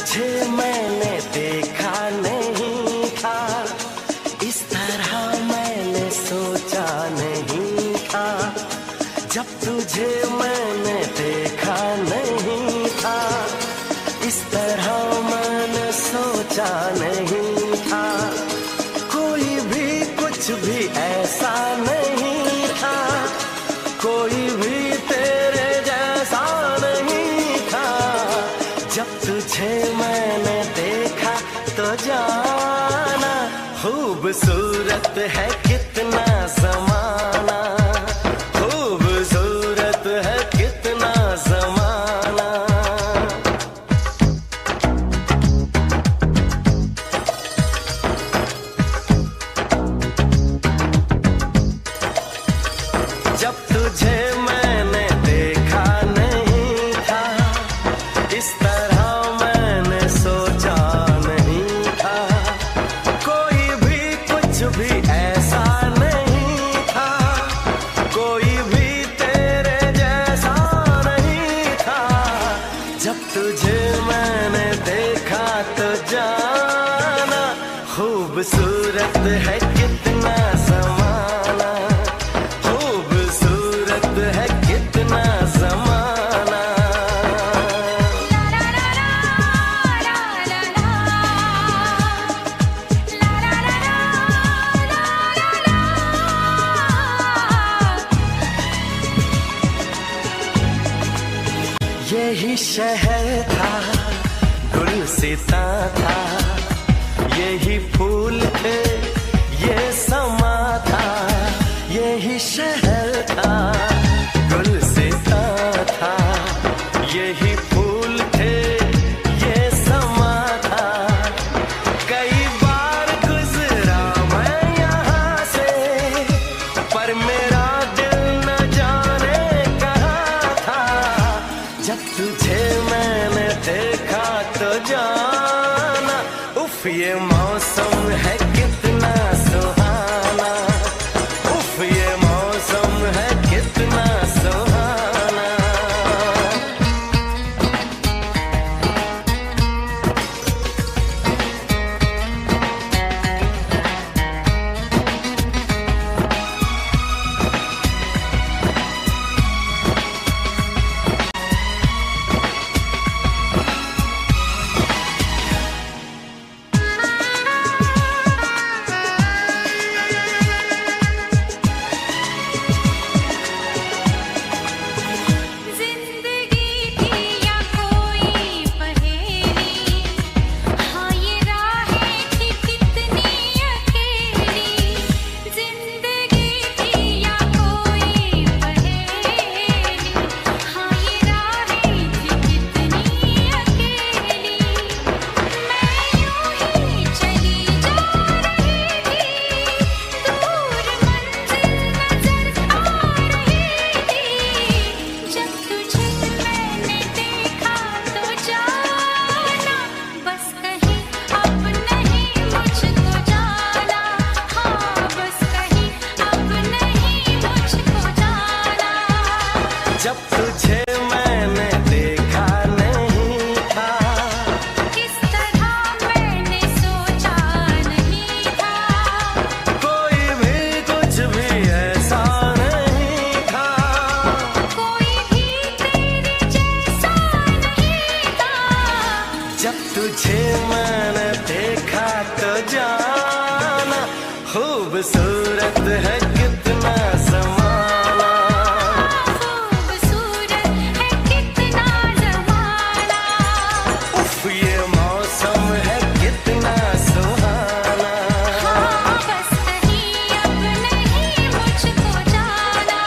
तुझे मैंने देखा नहीं था, इस तरह मैंने सोचा नहीं था। जब तुझे मैंने देखा नहीं था, इस तरह मैंने सोचा नहीं था। कोई भी कुछ भी ऐसा नहीं था, कोई भी तेरे जैसा नहीं था। जब तुझे मैंने देखा तो जाना, खूबसूरत है कितना ज़माना, खूबसूरत है कितना ज़माना। जब तुझे मैंने देखा नहीं था, इस तरह मैंने सोचा नहीं था। कोई भी कुछ भी ऐसा नहीं था, कोई भी तेरे जैसा नहीं था। जब तुझे मैंने देखा तो जाना, खूबसूरत है कितना ज़माना, खूबसूरत है कितना ज़माना। यही शहर था, गुलसिता था, यही फूल थे, ये समा था। यही शहर था, गुलसिता था, यही फूल थे, ये समा था। कई बार गुजरा मैं यहाँ से, पर मेरा दिल न जाने कहाँ था। जब तुझे मैंने देखा तो जाना, उफ ये मौसम है कितना सुहाना, उफ ये मौसम है कितना सुहाना। जब तुझे मैंने देखा नहीं था, इस तरह मैंने सोचा नहीं था। कोई भी कुछ भी ऐसा नहीं था, कोई भी तेरे जैसा नहीं था। जब तुझे मैंने देखा तो जाना, खूबसूरत है कितना ज़माना, खूबसूरत है कितना ज़माना। उफ ये मौसम है कितना सुहाना। हाँ बस कहीं अब नहीं मुझको जाना।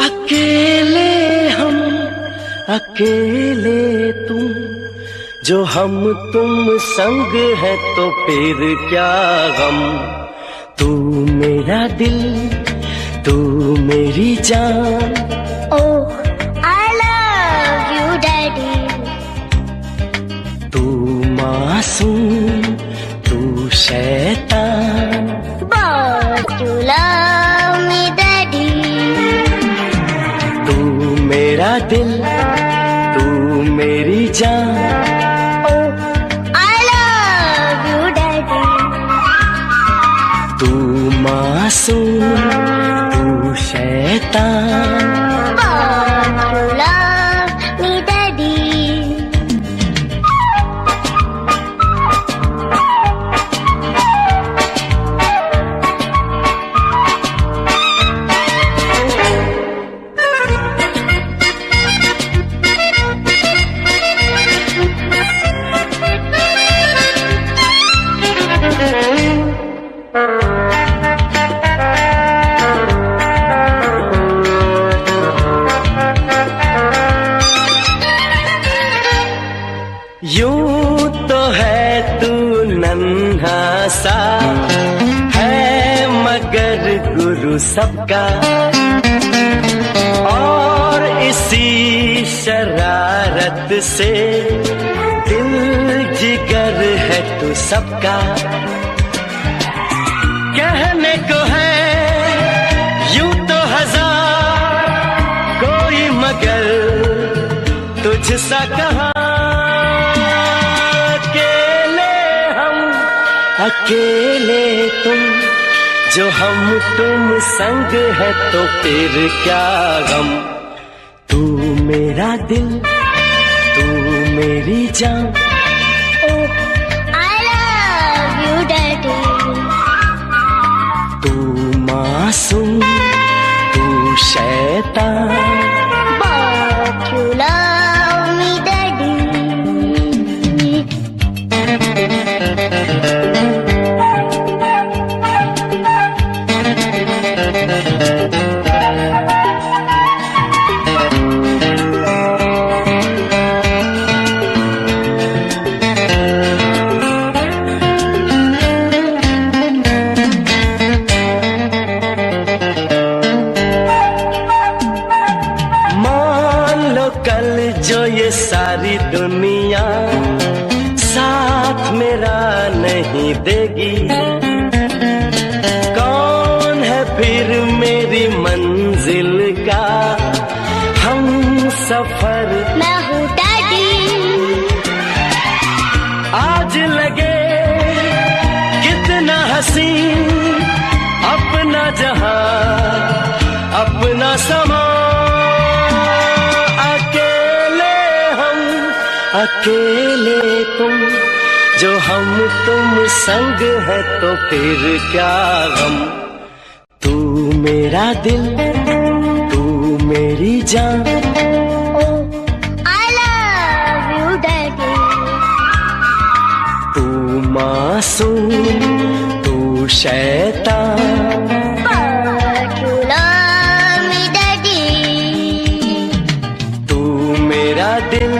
अकेले हम, अकेले तुम, जो हम तुम संग है तो फिर क्या गम। तू मेरा दिल, तू मेरी जान। Oh, I love you, Daddy. तू मासूम, तू शैतान। But you love me, Daddy. तू मेरा दिल, तू मेरी जान। Oh, I love you, Daddy. तू मासूम, तू शैतान। But you love me, Daddy. यूं तो है तू नन्हा सा, है मगर गुरु सबका। और इसी शरारत से दिल जिगर है तू सबका। कहने को है यूं तो हजार, कोई मगर तुझसा कहाँ। अकेले तुम, जो हम तुम संग है तो फिर क्या गम। तू मेरा दिल, तू मेरी जान। Oh, I love you, Daddy. तू मासूम, तू शैतान। But you love me, Daddy. जो ये सारी दुनिया साथ मेरा नहीं देगी, कौन है फिर मेरी मंजिल का हम सफर। मैं हूँ डैडी। आज लगे कितना हसीन अपना जहां, अपना समा। अकेले तुम, जो हम तुम संग है तो फिर क्या गम। तू मेरा दिल, तू मेरी जान। Oh, I love you, Daddy. तू मासूम, तू शैतान। But you love me, Daddy. तू मेरा दिल,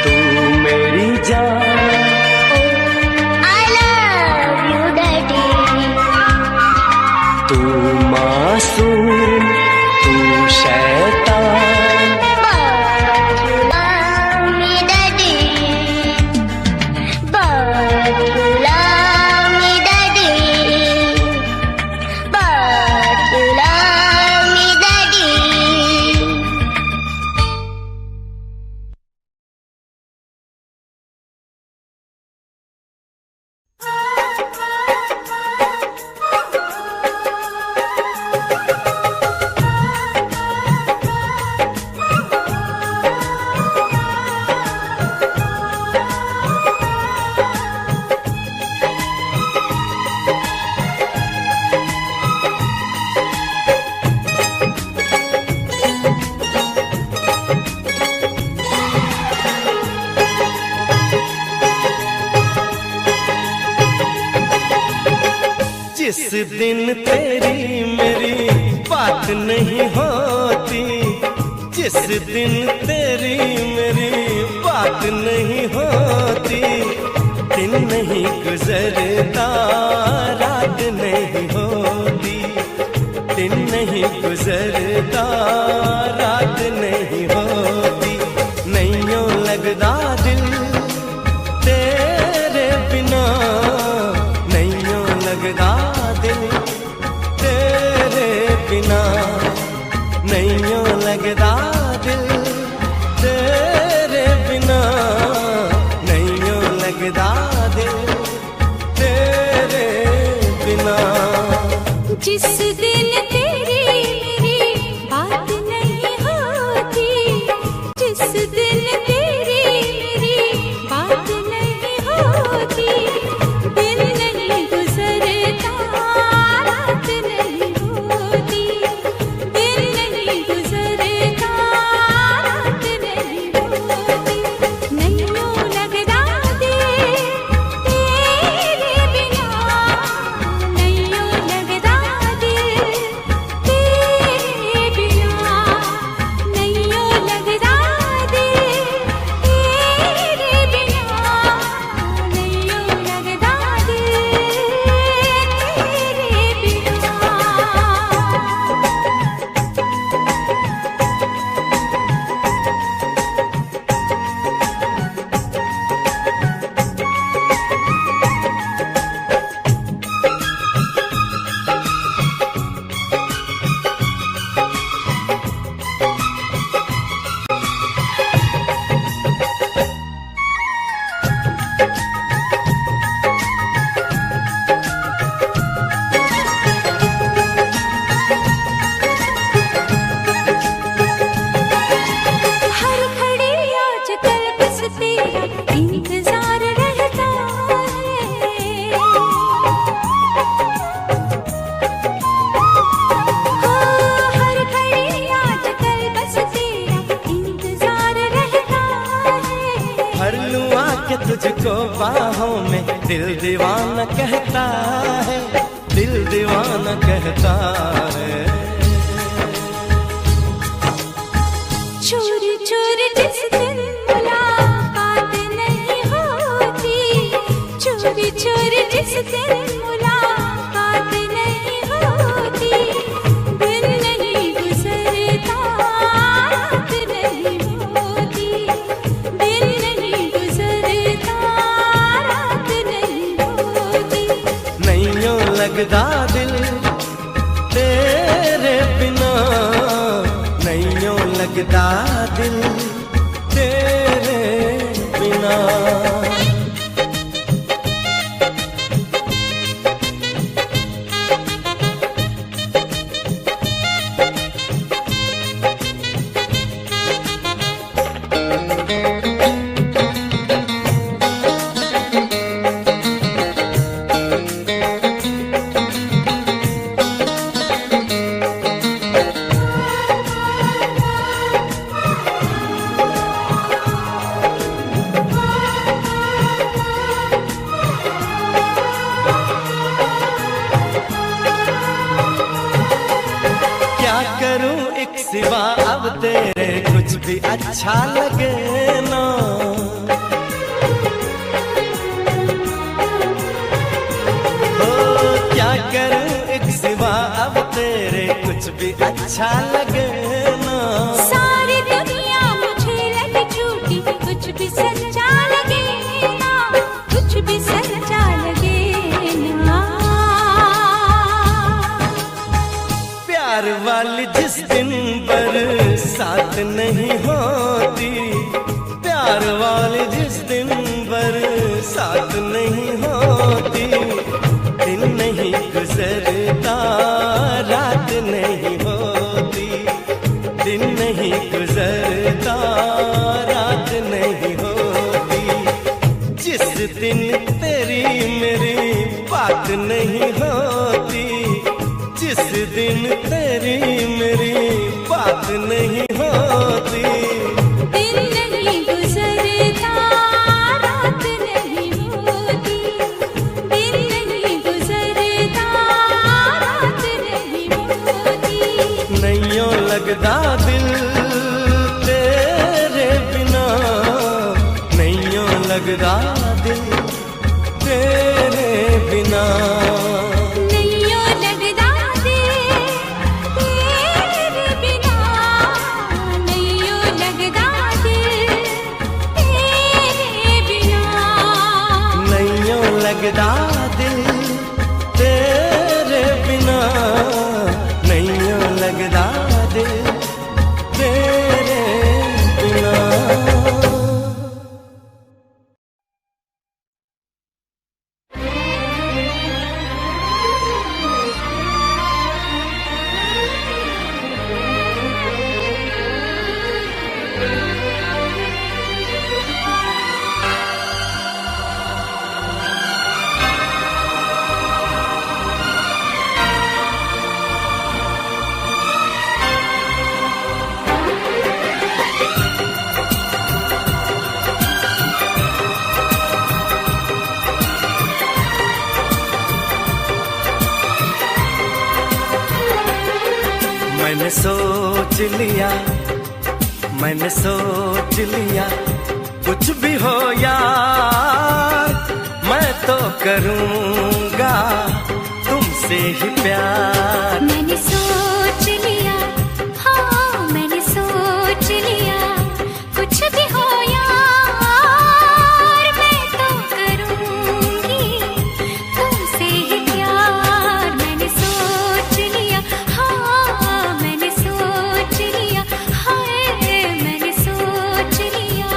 तू मेरी जान। I love you, Daddy. तू मासूम, तू शैतान। But you love me, Daddy. But you love me, Daddy. But you love me, Daddy. जिस दिन तेरी मेरी बात नहीं होती, जिस दिन तेरी मेरी बात नहीं होती, दिन नहीं गुजरता रात नहीं होती, दिन नहीं गुजरता रात नहीं होती। नहीं यूं लगदा दिल तेरे बिना, नहीं यूं लगदा दिल तेरे बिना, नहीं यूं लगदा दिल तेरे बिना, नहीं यूं लगदा दिल तेरे बिना। जिस दिन तेरी मेरी बात नहीं होती, जिस दिन तेरी मेरी बात नहीं होती, दिन नहीं गुजरता रात नहीं होती, दिन नहीं गुजरता रात नहीं होती। नहीं यूं लगदा दिल तेरे बिना, नहीं यूं लगदा दिल तेरे बिना, नहीं यूं लगदा दिल तेरे बिना, नहीं यूं लगदा दिल हर घड़ी आजकल बस तेरा इंतजार रहता है। हर घड़ी आजकल बस तेरा इंतजार रहता है। भर लूं आके तुझको बाहों में, दिल दीवाना कहता है, दिल दीवाना कहता है। चोरी चोरी जिस दिन मुलाकात नहीं होती, चोरी चोरी जिस दिन मुलाकात नहीं होती, दिन नहीं गुजरता रात नहीं होती, दिन नहीं गुजरता रात नहीं होती। नहीं यूं लगदा दिल तेरे बिना, नहीं यूं लगदा दिल तेरे बिना। क्या करूं एक सिवा अब तेरे कुछ भी अच्छा लगे ना। ओ क्या करूं एक सिवा अब तेरे कुछ भी अच्छा लगे ना। सारी दुनिया मुझे लगी झूठी, कुछ भी सच्चा लगे ना, कुछ भी सच्चा लगे ना। प्यार वाली जिस दिन बरसात नहीं होती, प्यार वाली जिस दिन बरसात नहीं होती, दिन नहीं गुजरता रात नहीं होती, दिन नहीं गुजरता रात नहीं होती। जिस दिन तेरी मेरी बात नहीं होती, जिस दिन तेरी मेरी बात नहीं होती, दिन नहीं गुजरता रात नहीं होती, दिन नहीं गुजरता रात नहीं होती। नहीं यूं लगदा दिल लगदा दिल तेरे बिना। नैयो लगदा दिल तेरे बिना, नैयो लगदा दिल तेरे बिना, नैयो लगदा दिल तेरे बिना, नैयो लगदा दिल तेरे बिना। मैंने सोच लिया, मैंने सोच लिया, कुछ भी हो यार मैं तो करूँगा तुमसे ही प्यार। मैंने सोच लिया, हाँ मैंने सोच लिया, कुछ भी हो यार मैं तो करूँगी तुमसे ही प्यार। मैंने सोच लिया, हाँ मैंने सोच लिया, हाय मैंने सोच लिया।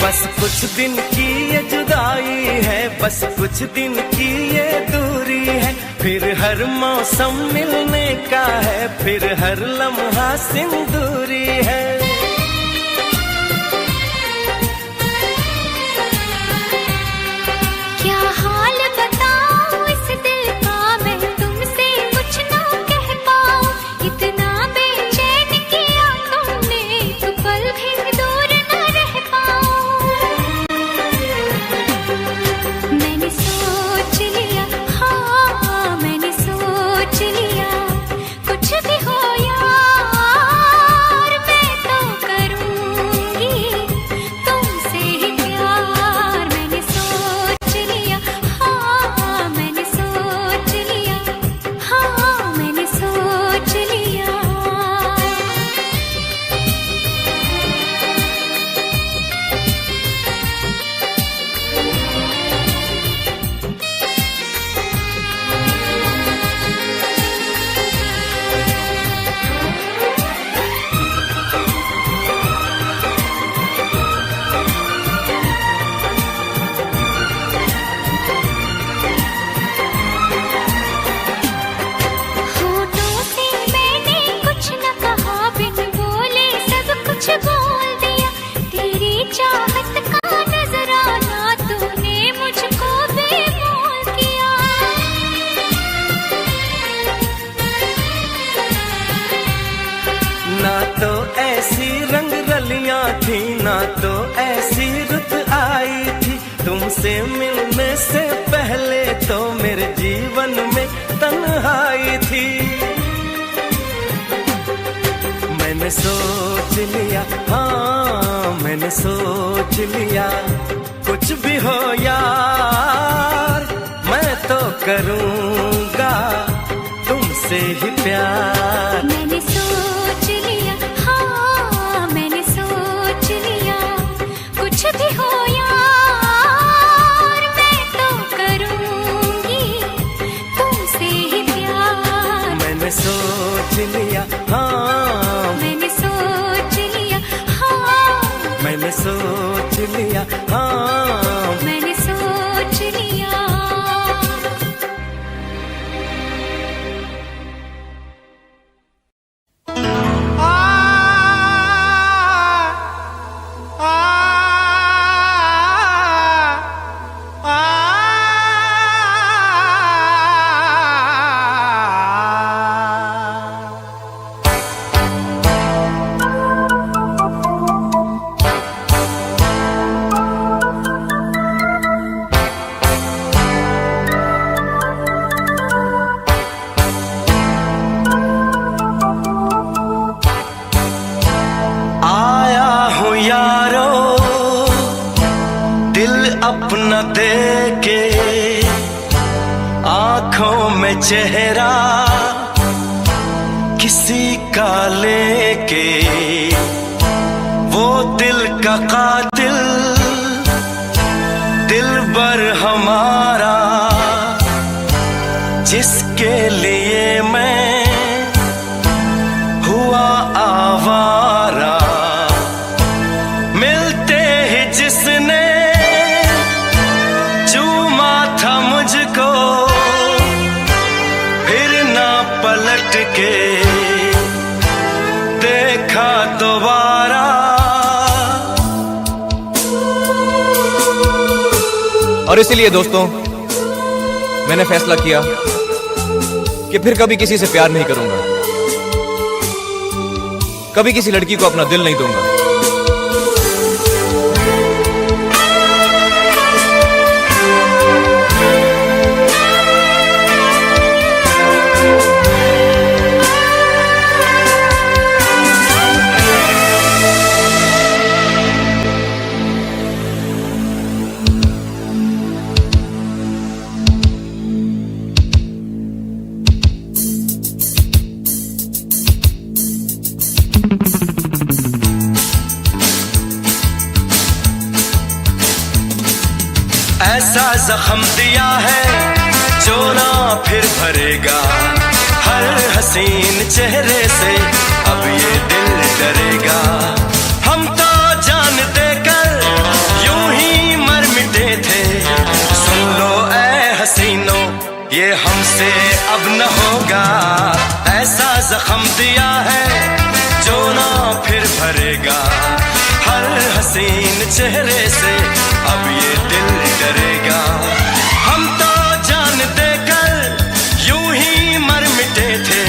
बस कुछ दिन की ये जुदाई है, बस कुछ दिन की ये दूरी है, फिर हर मौसम मिलने का है, फिर हर लम्हा सिंदूरी है। क्या हाल बताऊं इस दिल का मैं तुमसे कुछ ना कह पाऊं, इतना बेचैन किया तुमने तो पल भी दूर न रह पाऊं। मैंने सोच लिया, हाँ मैंने सोच लिया, कुछ भी हो यार मैं तो करूँगी तुमसे ही प्यार। मैंने सोच लिया, हाँ मैंने सोच लिया, हाँ मैंने सोच लिया। होठों से मैंने कुछ न कहा, बिन बोले सब कुछ बोल दिया, तेरी चाहत का नजराना तूने मुझको बेमोल किया। ना तो ऐसी रंग रलियां थी, ना तो ऐसी रुत आई थी, तुमसे मिलने से पहले तो मेरे जीवन में तन्हाई थी। मैंने सोच लिया, हाँ मैंने सोच लिया, कुछ भी हो यार मैं तो करूँगा तुमसे ही प्यार। मैंने सोच लिया, हाँ मैंने सोच लिया, कुछ भी हो यार मैं तो करूँगी तुमसे ही प्यार। मैंने सोच लिया, हाँ मैंने सोच लिया, हाँ मैंने सोच लिया, हाँ मैंने सोच लिया। चेहरा किसी का लेके, वो दिल का कातिल दिलबर हमारा, जिसके लिए मैं हुआ आवारा। मिलते ही जिसने चूमा था मुझको, फिर ना पलट के देखा दोबारा। और इसीलिए दोस्तों मैंने फैसला किया कि फिर कभी किसी से प्यार नहीं करूंगा, कभी किसी लड़की को अपना दिल नहीं दूंगा। ऐसा जख्म दिया है जो ना फिर भरेगा, हर हसीन चेहरे से अब ये दिल डरेगा। हम तो जान देकर यूं ही मर मिटे थे, सुन लो ऐ हसीनों ये हमसे अब न होगा। ऐसा जख्म दिया है जो ना फिर भरेगा, हर हसीन चेहरे से अब ये दिल डरेगा। हम तो जान देकर यूं ही मर मिटे थे,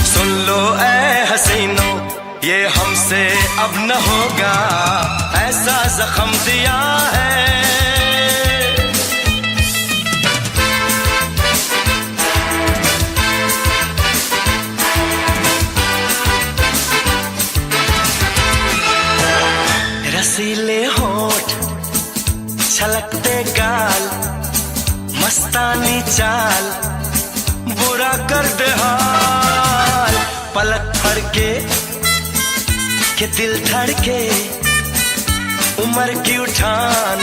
सुन लो ऐ हसीनों ये हमसे अब न होगा। ऐसा जख्म दिया है। रसीले होठ, छलकते गाल, मस्तानी चाल, बुरा कर दे हाल। पलक फड़के के दिल धड़के, उम्र की उठान,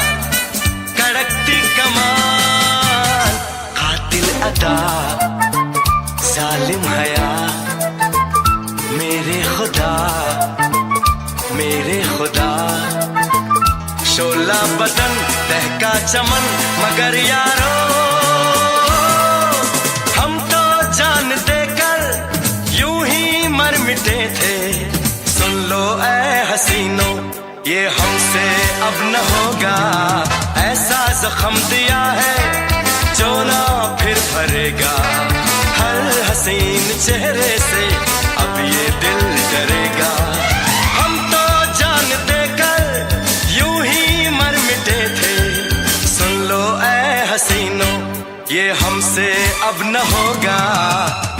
कड़कती कमान, कातिल अदा, जालिम हया, मेरे खुदा मेरे खुदा। शोला बदन दहका चमन, मगर यारो हम तो जान देकर यूं ही मर मिटे थे। सुन लो ऐ हसीनों ये हमसे अब न होगा। ऐसा जख्म दिया है जो ना फिर भरेगा, हर हसीन चेहरे से अब ये दिल डरेगा। हम तो जान देकर यूं ही मर मिटे थे, सुन लो ऐ हसीनों ये हमसे अब न होगा।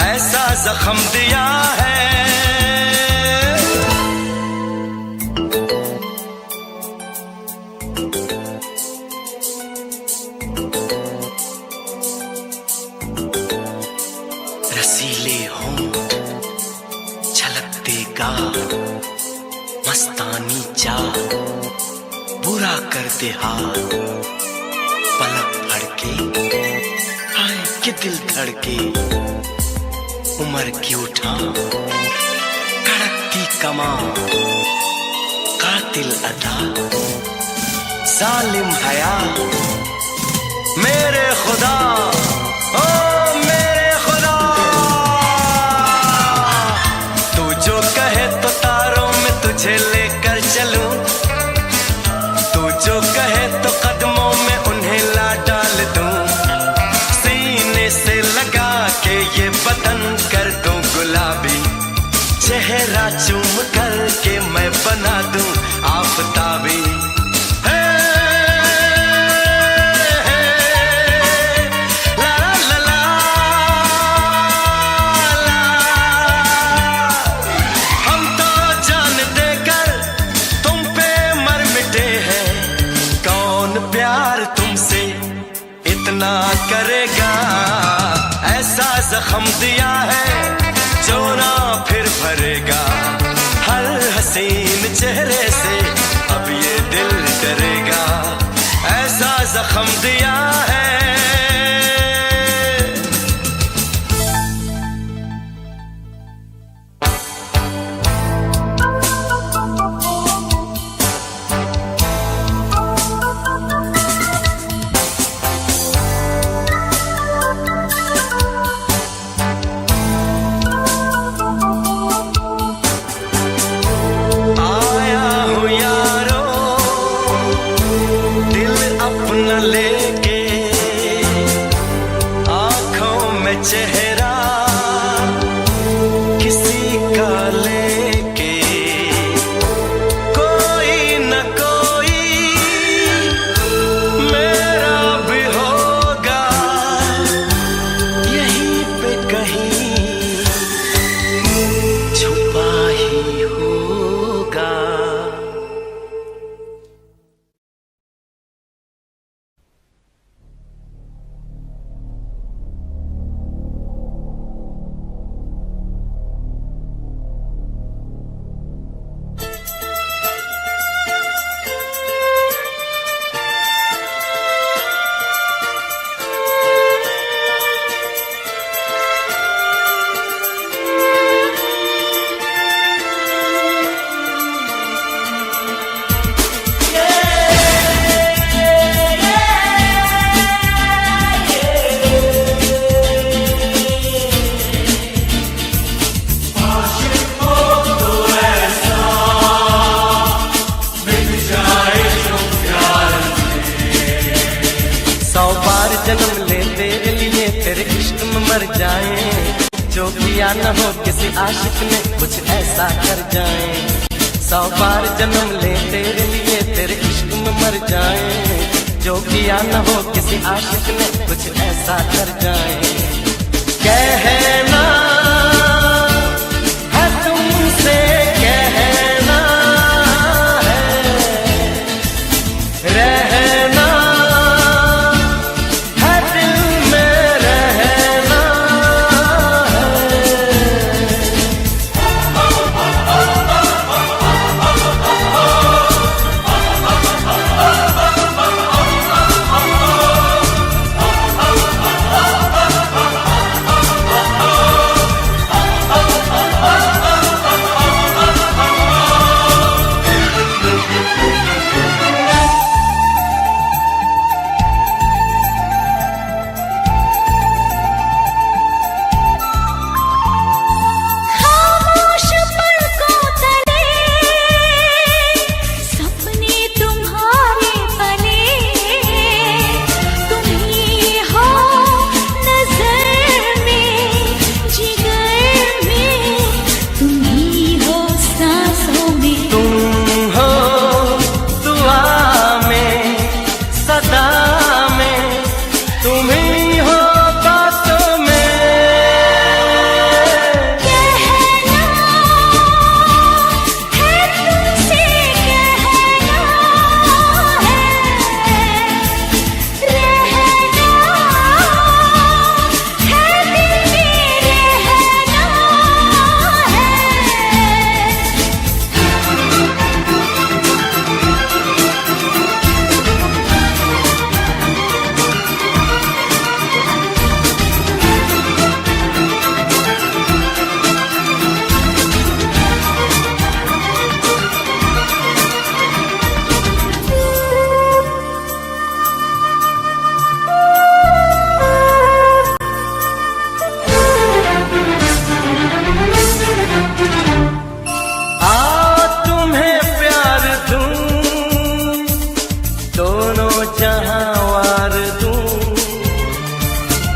ऐसा जख्म दिया है। रसीले होंठ, छलकते गाल, मस्तानी चाल, बुरा कर दे हाल। पलक फड़के हाय के दिल धड़के, उम्र की उठान, कड़कती कमान, कातिल अदा, जालिम हया, मेरे खुदा ओ मेरे खुदा। तू जो कहे तो तारों में तुझे लेकर चलूं, तू जो कहे तो कदमों में उन्हें ला डाल दूं। सीने से लगा के ये बदन कर दूं गुलाबी, चेहरा चूम कर के मैं बना दूं आफताबी। जख्म दिया है जो ना फिर भरेगा, हर हसीन चेहरे से अब ये दिल डरेगा, ऐसा जख्म दिया है। लेके आंखों में चेहरा किसी का लेके, कोई न कोई मेरा भी होगा, यहीं पे कहीं छुपा ही होगा। जन्म ले तेरे लिए तेरे इश्क में मर जाएं, जो किया न हो किसी आशिक ने कुछ ऐसा कर जाएं। 100 बार जन्म ले तेरे लिए तेरे इश्क में मर जाएं, जो किया न हो किसी आशिक ने कुछ ऐसा कर जाएं। कहना है तुमसे, कहना है, रहना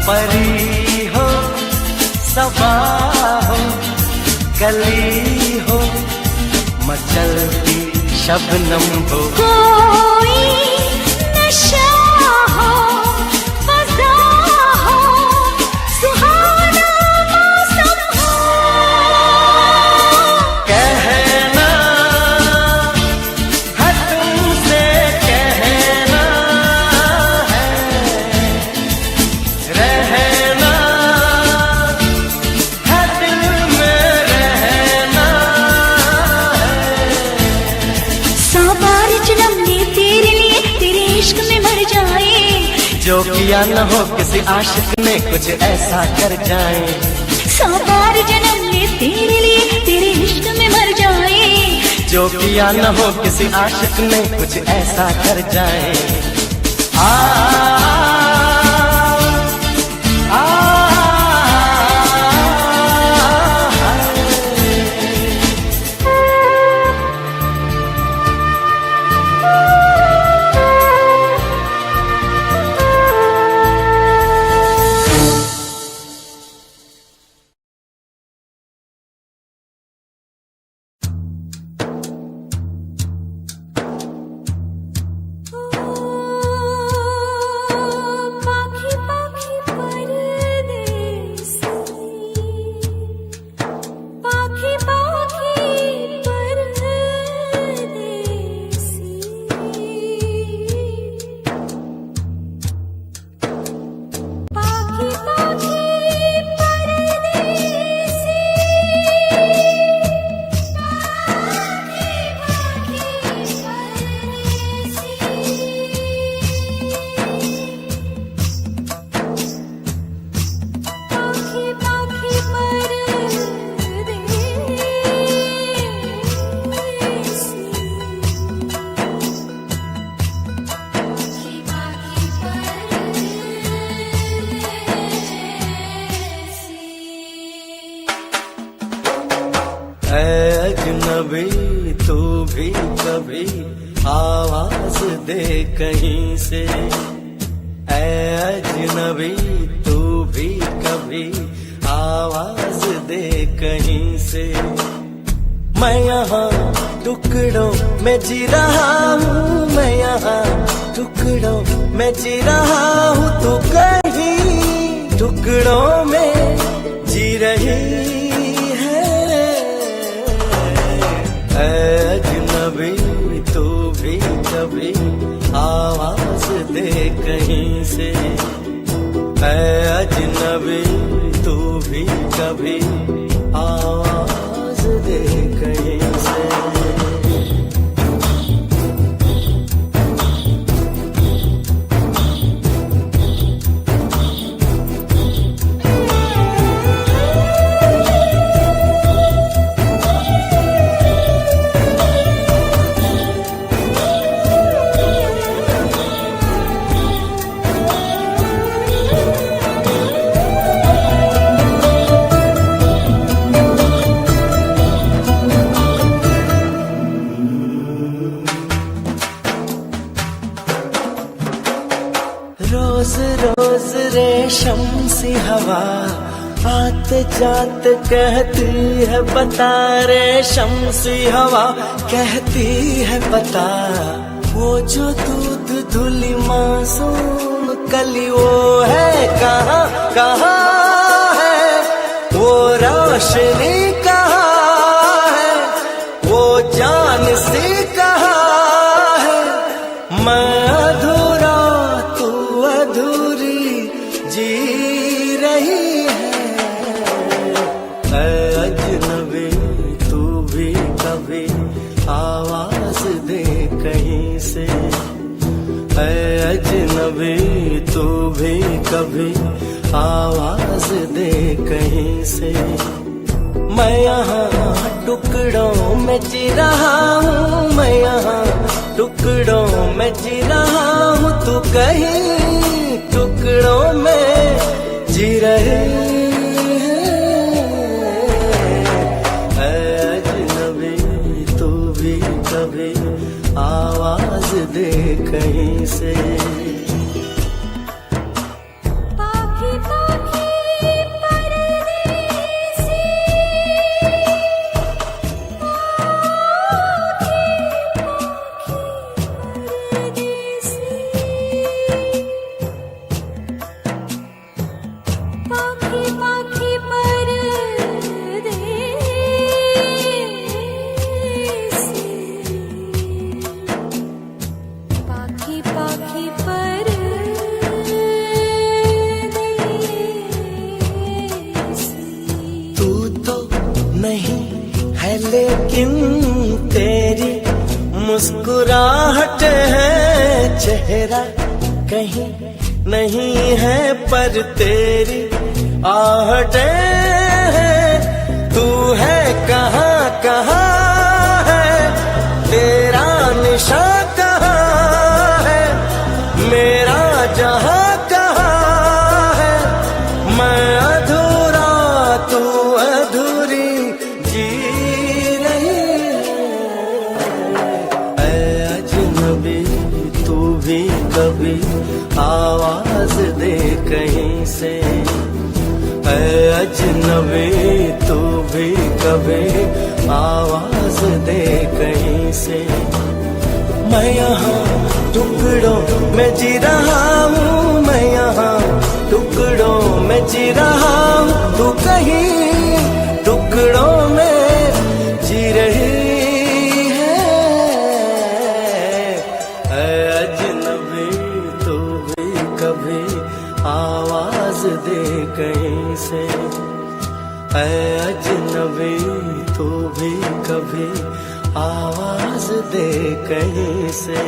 परी हो सबा हो कली हो मचलती शबनम हो, कोई नशा हो मज़ा हो सुहाना मौसम हो। कहना है तुमसे, कहना है, रहना जो किया न हो किसी आशिक ने कुछ ऐसा कर जाए, 100 बार जन्म ले तेरे लिए तेरे इश्क में मर जाए। जो किया न हो किसी आशिक ने कुछ ऐसा कर जाए। अजनबी तू भी कभी आवाज दे कहीं से, अजनबी तू भी कभी आवाज दे कहीं से। मैं यहाँ टुकड़ों में जी रहा हूँ, मैं यहाँ टुकड़ों में जी रहा हूँ, तू कहीं टुकड़ों में जी रही है। अजनबी तू भी कभी आवाज दे कहीं से, अजनबी तू भी कभी आवाज दे कहीं से। रोज रोज रेशम सी हवा आते जाते कहती है बता, रेशम सी हवा कहती है बता, वो जो दूध धुली मासूम कली वो है कहाँ कहाँ है, वो रोशनी कहाँ है, वो जान सी कहाँ है। मैं अधूरा तू अधूरी जी रही है। अजनबी तू भी कभी आवाज दे कहीं से, अजनबी तू भी कभी आवाज दे कहीं से। मैं यहाँ टुकड़ों में जी रहा हूँ, मैं यहाँ टुकड़ों में जी रहा हूँ, तू कहीं टुकड़ों में जी रही है। अजनबी तू भी कभी आवाज दे कहीं से। लेकिन तेरी मुस्कुराहट है, चेहरा कहीं नहीं है पर तेरी आहटें हैं। तू है कहाँ कहाँ है, तेरा निशान कहाँ है, मेरा जहाँ कहाँ है। मैं अधूरा तू अधूरी जी रही है। ऐ अजनबी तू भी कभी आवाज दे कहीं से। ऐ अजनबी तू भी कभी आवाज दे कहीं से। मैं यहाँ टुकड़ों में जी रहा हूँ, मैं यहाँ टुकड़ों में जी रहा हूँ, तू कहीं टुकड़ों में जी रही है। ऐ अजनबी तू भी कभी आवाज दे कहीं से। ऐ अजनबी तू भी कभी आवाज दे कहीं से।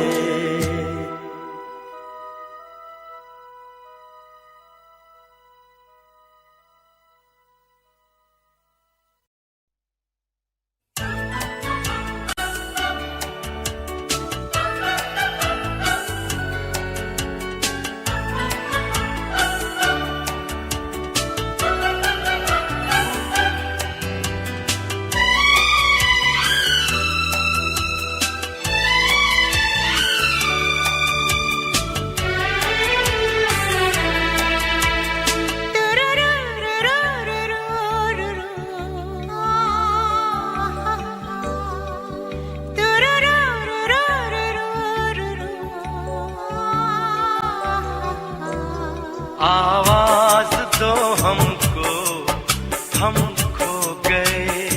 आवाज दो हमको, हम खो गए।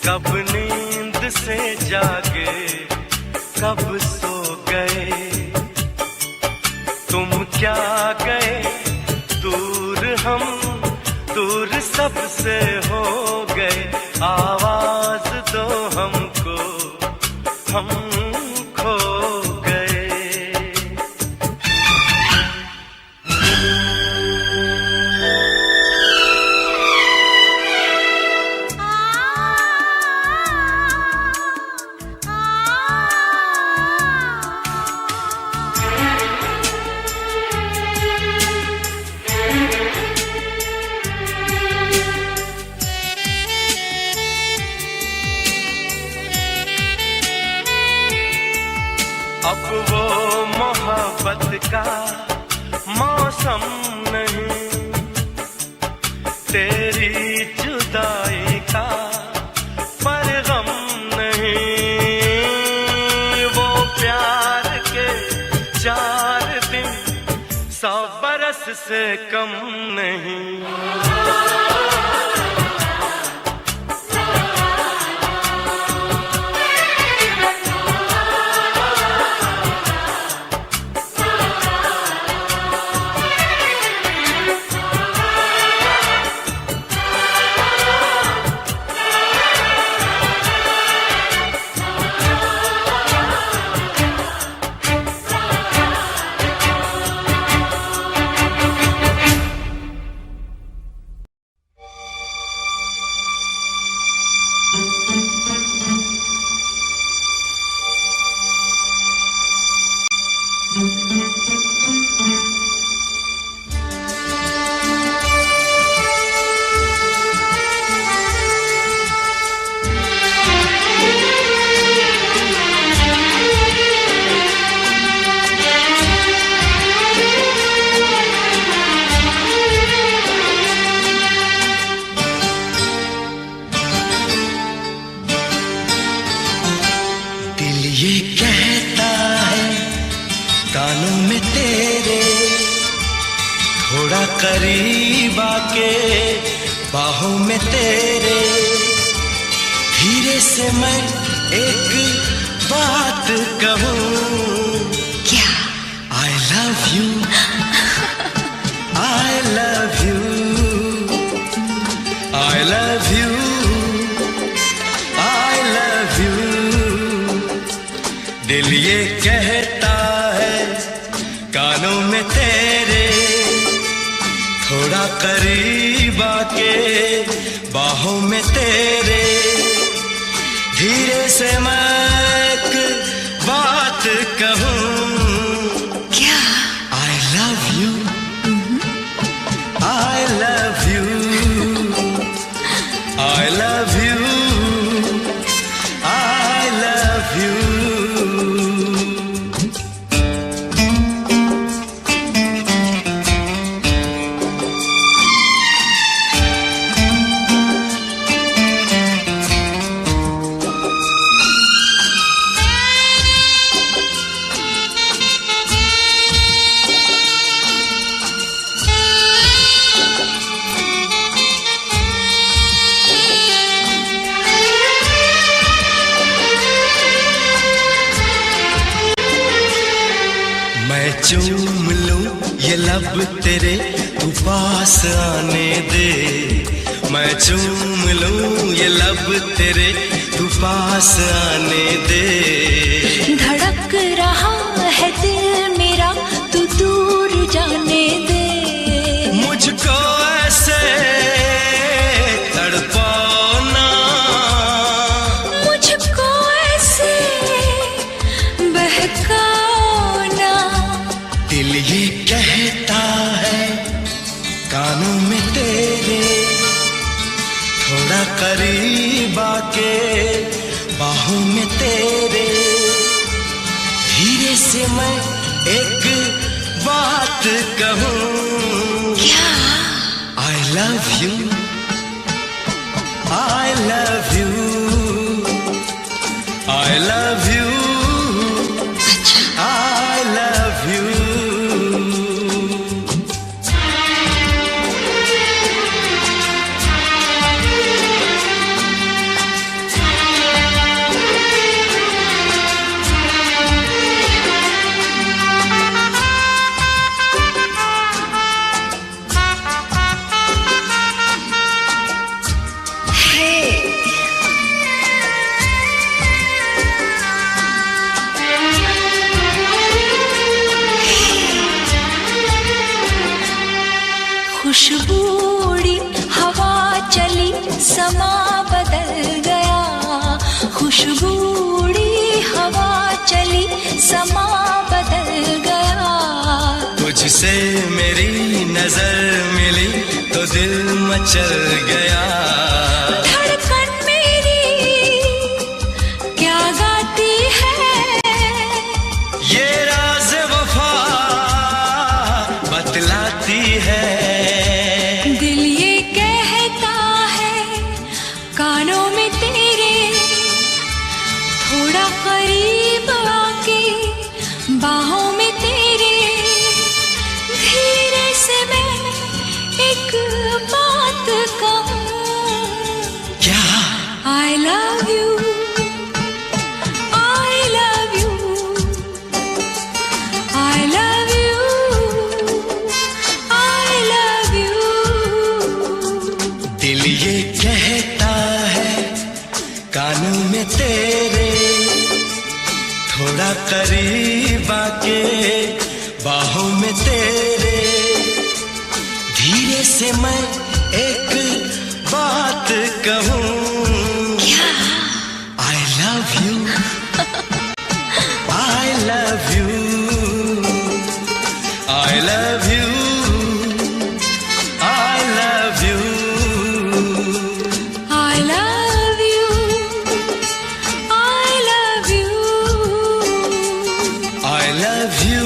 कब नींद से जागे, कब सो गए। तुम क्या गए दूर, हम दूर सबसे हो गए। आवाज दो हमको, हम खो गए। अब वो मोहब्बत का मौसम नहीं, तेरी जुदाई का परगम नहीं। वो प्यार के 4 दिन 100 बरस से कम नहीं। ये कहता है कानों में तेरे, थोड़ा करीब आके बाहों में तेरे। धीरे से मैं एक बात कहूँ, क्या? I love you, I love you, I love you, I love you। दिल ये कहता है कानों में करीब आके बाहों में तेरे, धीरे से मैं एक बात कहूँ। क्या? I love you, I love you, I love you, I love you. मैं चूम लूं ये लब तेरे, तू पास आने दे। मैं चूम लूं ये लब तेरे, तू पास आने दे। धड़क रहा है दिल मेरा, तू दूर जाने दे। मुझको ऐसे तड़पाना, मुझको ऐसे बहकाना। दिल ये कहता है कानों में तेरे, थोड़ा करीब आके बाहों में तेरे, धीरे से मैं एक बात कहूँ। क्या? I love you, I love you, I love you, I love you. खुशबू उड़ी, हवा चली, समा बदल गया। खुशबू उड़ी, हवा चली, समा बदल गया। तुझसे मेरी नजर मिली तो दिल मचल गया। धड़कन मेरी क्या गाती है, ये राज वफा बतलाती है। दिल ये कहता है कानों में तेरे, थोड़ा करीब आके बाहों में तेरे, धीरे से मैं एक बात कहूँ। क्या? I love you, I love you, I love you, I love you। दिल ये कहता है कानों में तेरे, थोड़ा करीब आके बाहों में तेरे, धीरे से मैं एक बात कहूँ। क्या? I love you, I love you, I love you, I love you, I love you, I love you, I love you.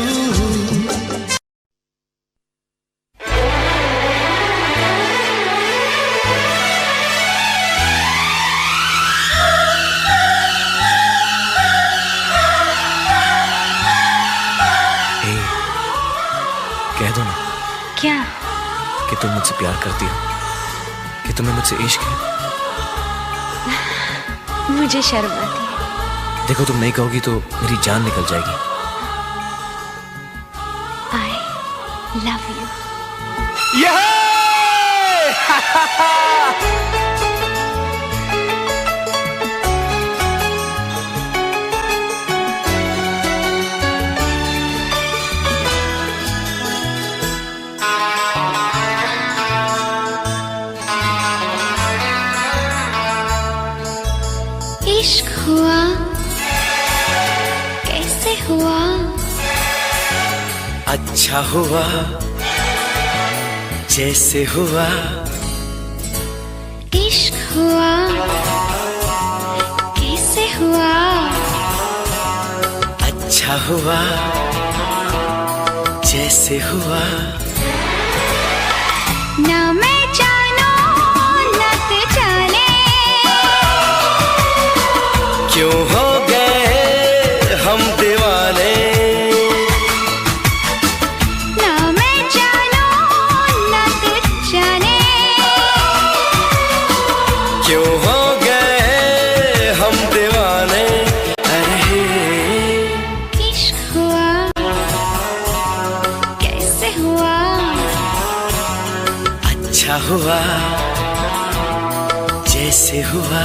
कह दो ना क्या? कि तुम मुझसे प्यार करती हो, कि तुम्हें मुझसे इश्क है। मुझे शर्म आती है। देखो तुम नहीं कहोगी तो मेरी जान निकल जाएगी। I love you। इश्क हुआ कैसे हुआ, अच्छा हुआ जैसे हुआ। इश्क हुआ कैसे हुआ, अच्छा हुआ जैसे हुआ। ना मैं जानू ना तू जाने, क्यों हो गए हम दीवाने। ना मैं जानू ना तू जाने, क्यों हो गए हम दीवाने। अरे इश्क हुआ कैसे हुआ, अच्छा हुआ जैसे हुआ।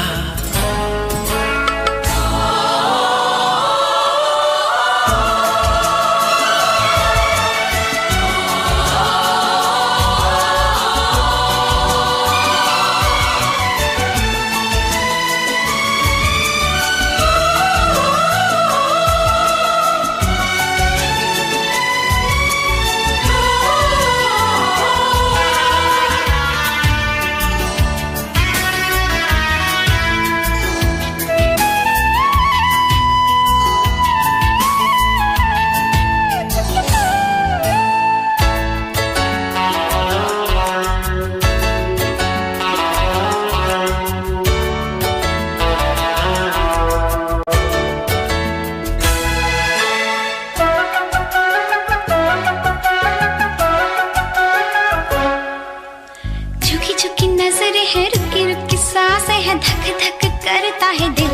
झुकी झुकी नजर है, रुकी रुकी सांसें है, धक धक करता है दिल।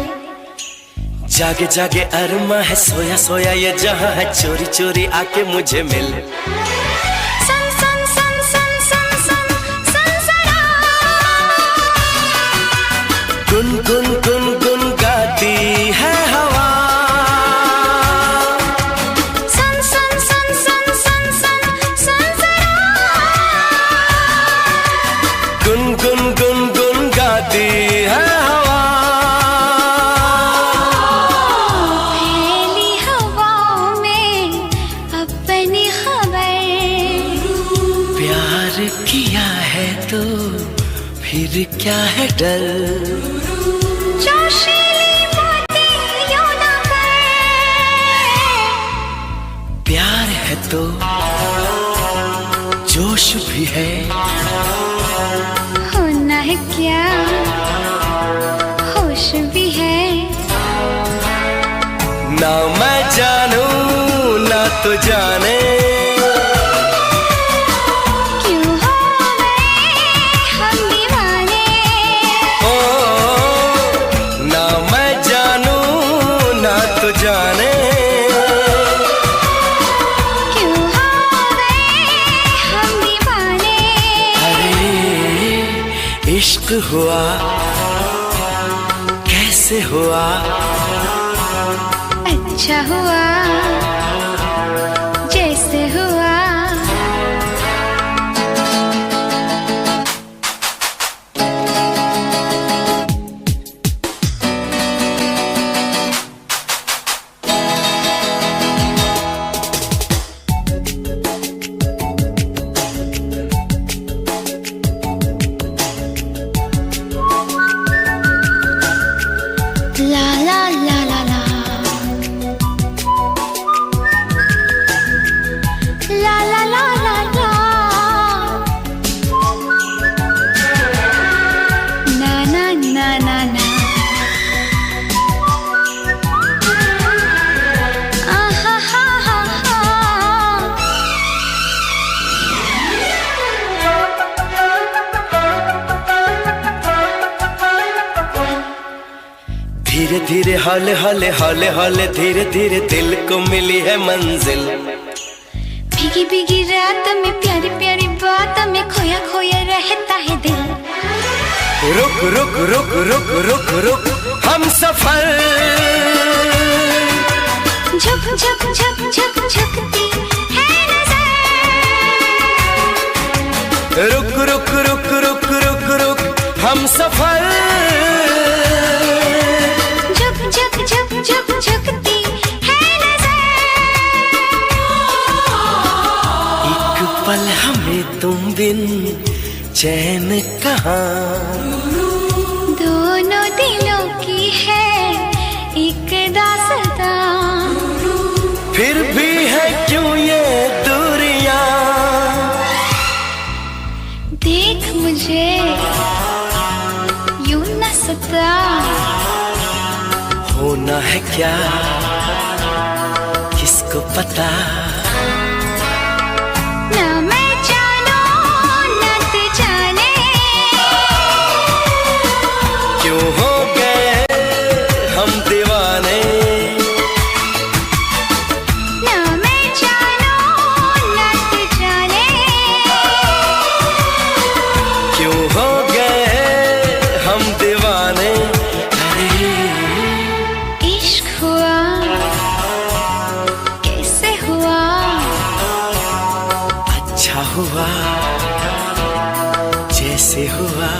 जागे जागे अरमा है, सोया सोया ये जहां है, चोरी चोरी आके मुझे मिल। सन सन सन सन सन सन सनसना, गुन गुन गुन गुन गाती है हवा। सन सन सन सन सन सन सनसना, गुन गुन गुन गुन गाती है हवा। फैली हवाओं में अपनी खबर, प्यार किया है तो फिर क्या है डर। जोशीली बातें यूं ना कर, प्यार है तो जोश भी है। होना है क्या होश भी है। ना मैं जानू ना तो जाने, क्यों हो गए हम दीवाने। ओ ना मैं जानू ना तो जाने। क्यों हो गए हम दीवाने। अरे इश्क हुआ कैसे हुआ, अच्छा हुआ जैसे हुआ। ला ला ला ला ला, ला ला ला ला ला, ना ना ना ना ना, आहा हा हा हा। धीरे धीरे हौले हौले हौले हौले धीरे धीरे दिल को मिली है मंजिल। भीगी भीगी रात में प्यारी प्यारी बात में खोया खोया रहता है दिल। रुक रुक रुक रुक रुक रुक हम सफर, झुक झुक झुक झुक झुकती है नजर। रुक रुक रुक रुक रुक रुक हम सफर, चैन कहाँ। दोनों दिलों की है एक दास्तां, फिर भी है क्यों ये दूरियां। देख मुझे यूं न सता, होना है क्या किसको पता। ना मैं जानू न तू जाने, क्यों हो गए हम दीवाने। ना मैं जानू न तू जाने, क्यों हो गए हम दीवाने। अरे इश्क हुआ कैसे हुआ, अच्छा हुआ जैसे हुआ।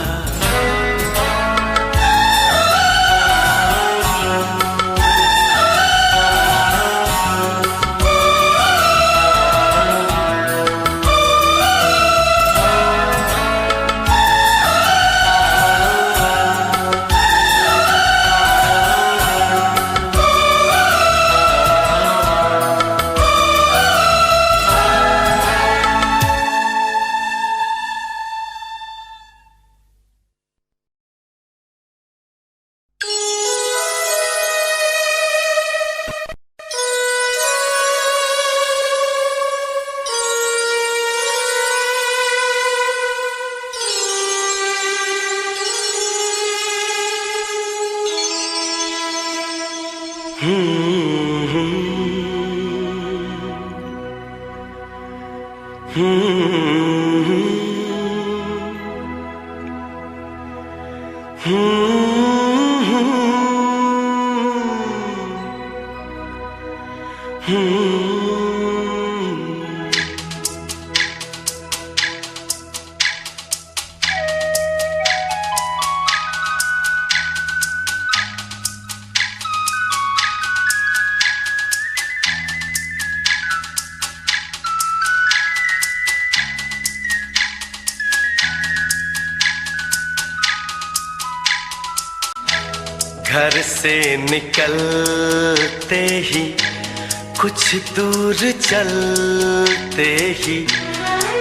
घर से निकलते ही कुछ दूर चलते ही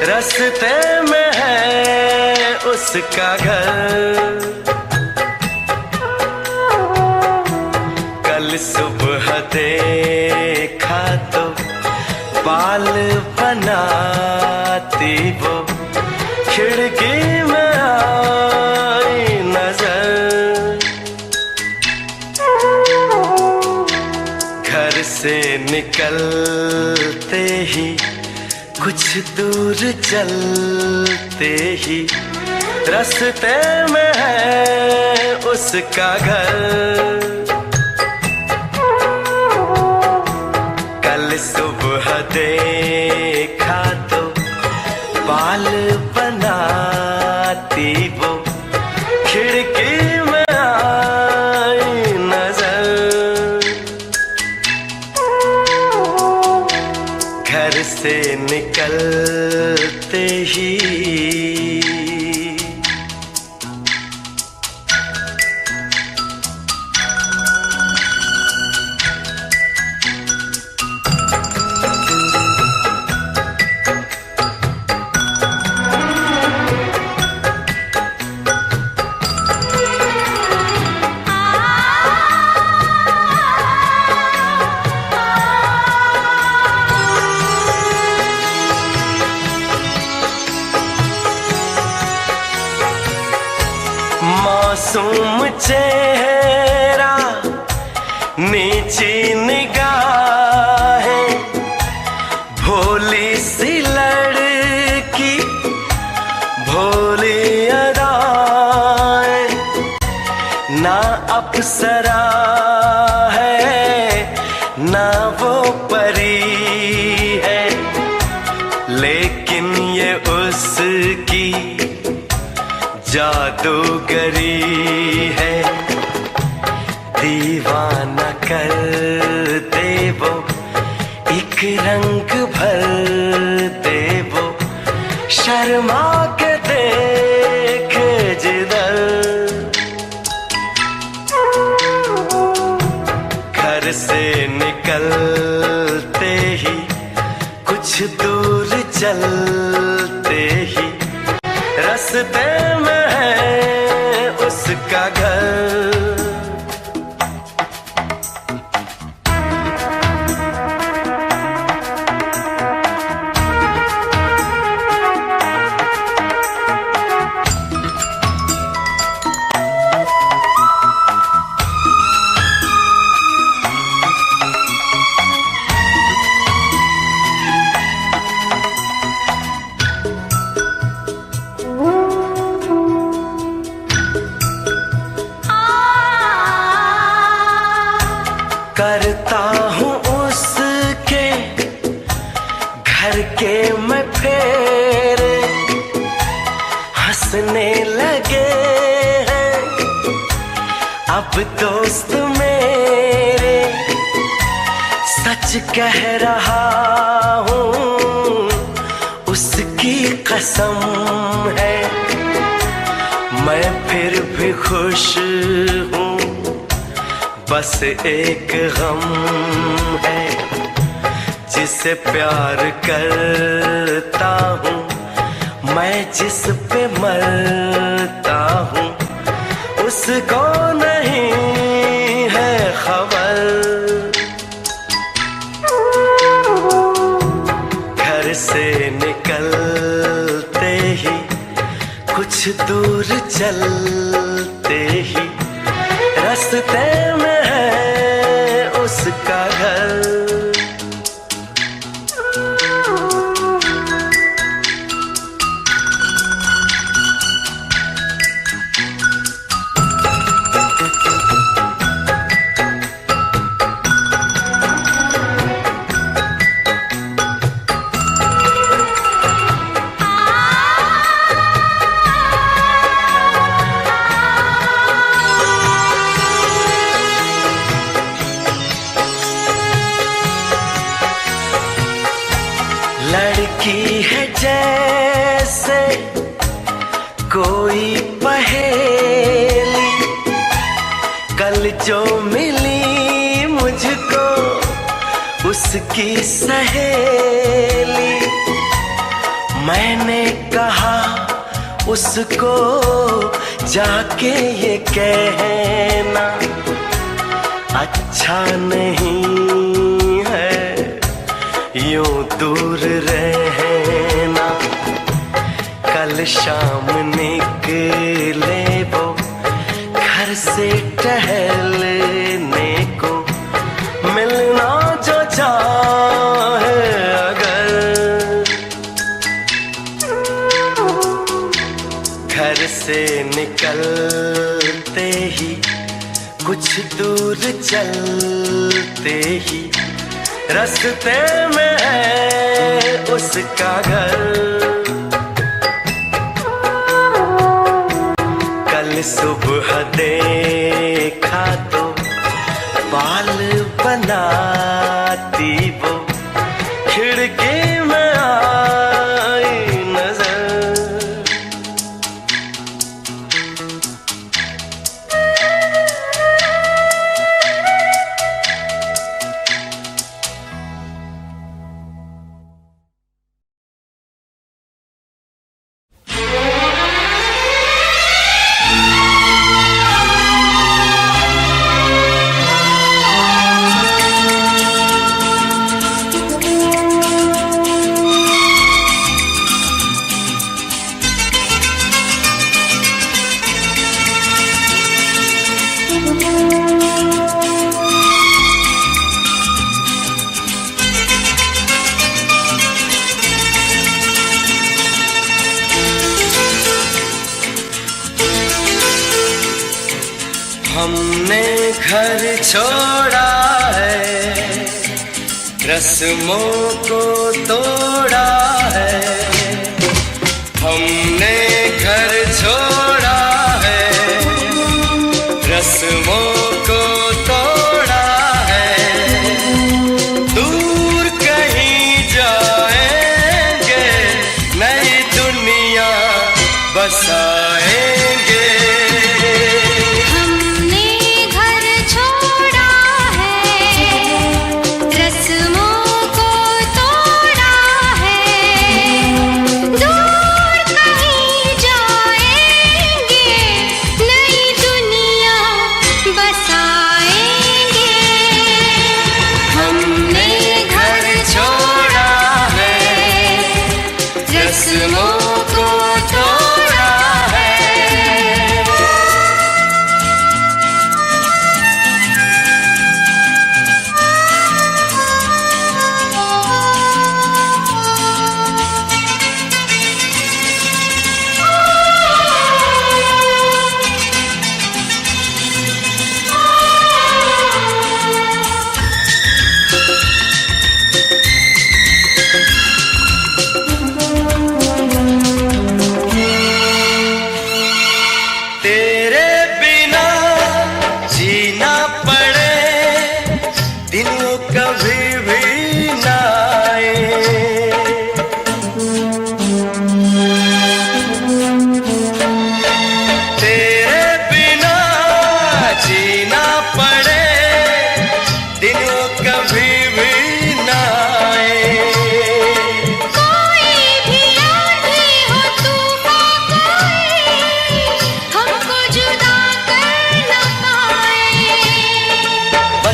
रास्ते में है उसका घर। कल सुबह देखा तो बाल बनाती वो खिड़की में आई नजर। घर से निकलते ही कुछ दूर चलते ही रास्ते में है उसका घर। कल सुबह देखा तो बाल बनाती वो खिड़की में आई नजर। घर से निकलते ही मासूम चेहरा नीची निगाहें भोली सी लड़की भोली अदाएं। ना अप्सरा है ना वो परी है लेकिन ये उसकी जादूगरी है। दीवाना कर दे वो एक रंग भर दे वो शर्मा के दे घर से निकलते ही कुछ दूर चलते ही रास्ते में है उसका घर। करता हूँ उसके घर के मैं फेरे, हंसने लगे हैं अब दोस्त मेरे। सच कह रहा हूँ उसकी कसम है, मैं फिर भी खुश हूँ। बस एक गम है, जिसे प्यार करता हूँ मैं, जिस पे मरता हूँ उसको नहीं है खबर। घर से निकलते ही कुछ दूर चलते ही रास्ते में है उसका घर। लड़की है जैसे कोई पहेली, कल जो मिली मुझको उसकी सहेली। मैंने कहा उसको जाके ये कहना अच्छा नहीं है यूं दूर रहना। कल शाम निकले वो घर से टहलने को, मिलना जो चाहे अगर। घर से निकलते ही कुछ दूर चलते ही रास्ते में है उसका घर। कल सुबह देखा तो बाल बनाती वो, खिड़की में आई नजर। हमने घर छोड़ा है, रस्मों को तोड़ा है। हमने घर छोड़ा है, रस्मों को तोड़ा है। दूर कहीं जाएंगे, नई दुनिया बसाएंगे। हमने घर छोड़ा है,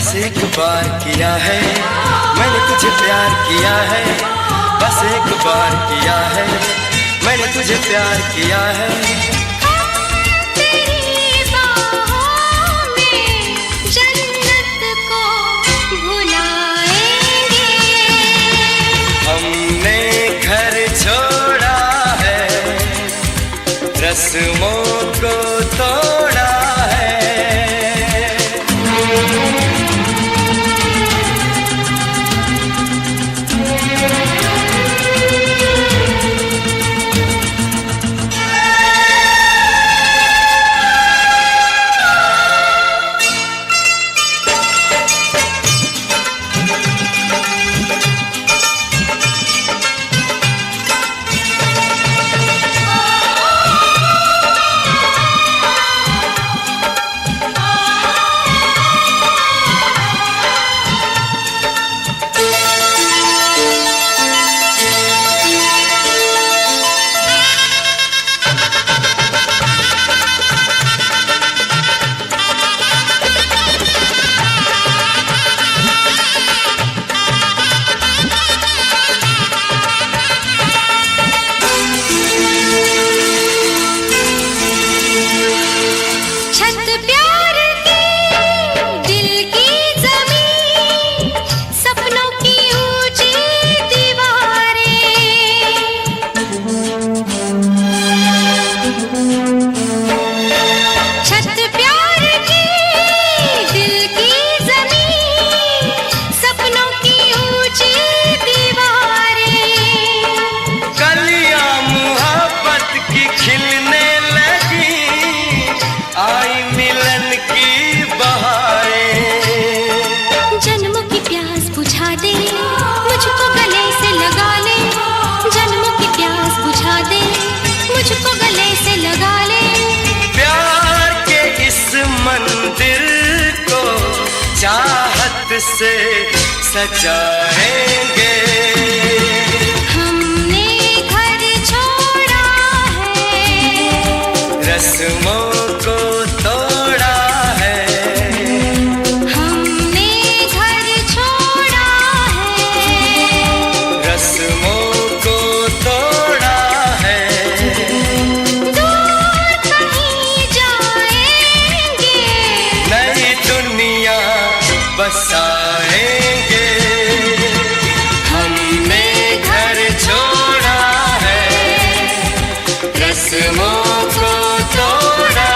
बस एक बार किया है मैंने तुझे प्यार किया है, बस एक बार किया है मैंने तुझे प्यार किया है। तेरी बाहों में जन्नत को भुलाएंगे। हमने घर छोड़ा है, रस्मों को तोड़ा है। चाहत से सजाएंगे। हमने घर छोड़ा है, रस्मों को तोड़ा है। हमने घर छोड़ा है, रस्मों को तोड़ा है। दूर कहीं जाएंगे, नई दुनिया बसाएंगे। हमने घर छोड़ा है, रस्मों को तोड़ा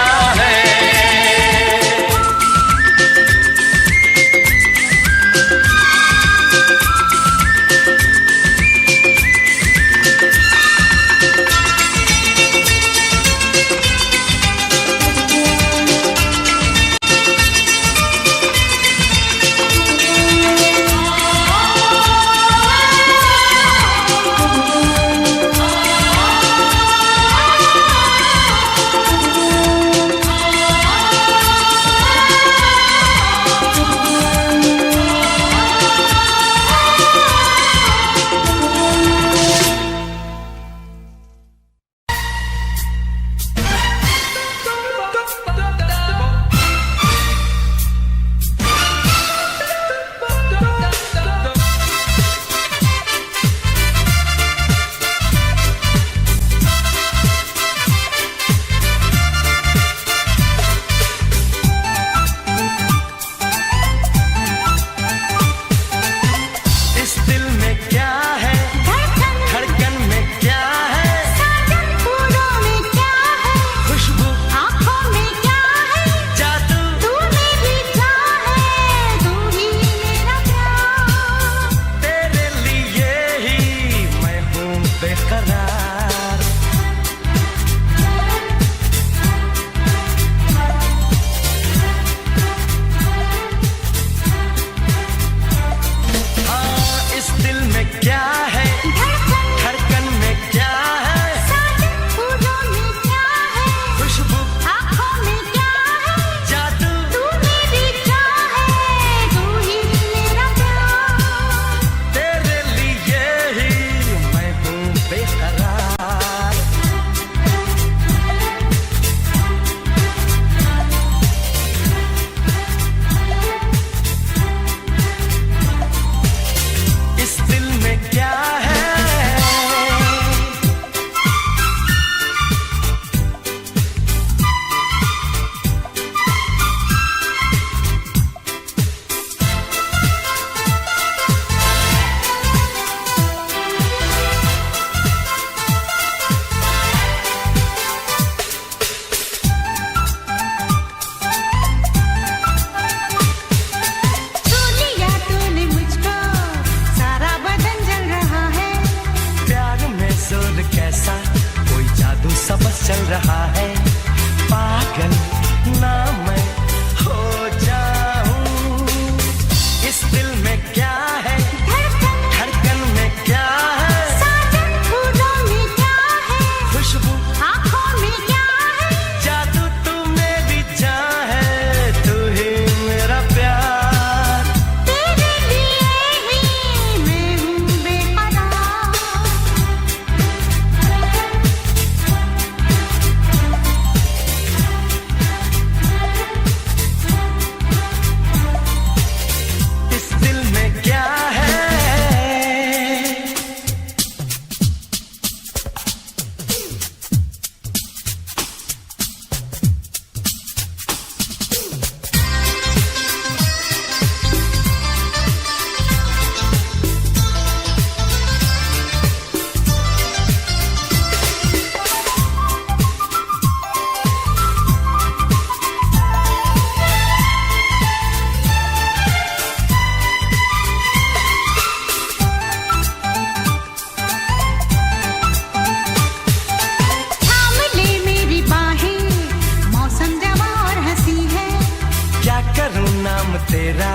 नाम तेरा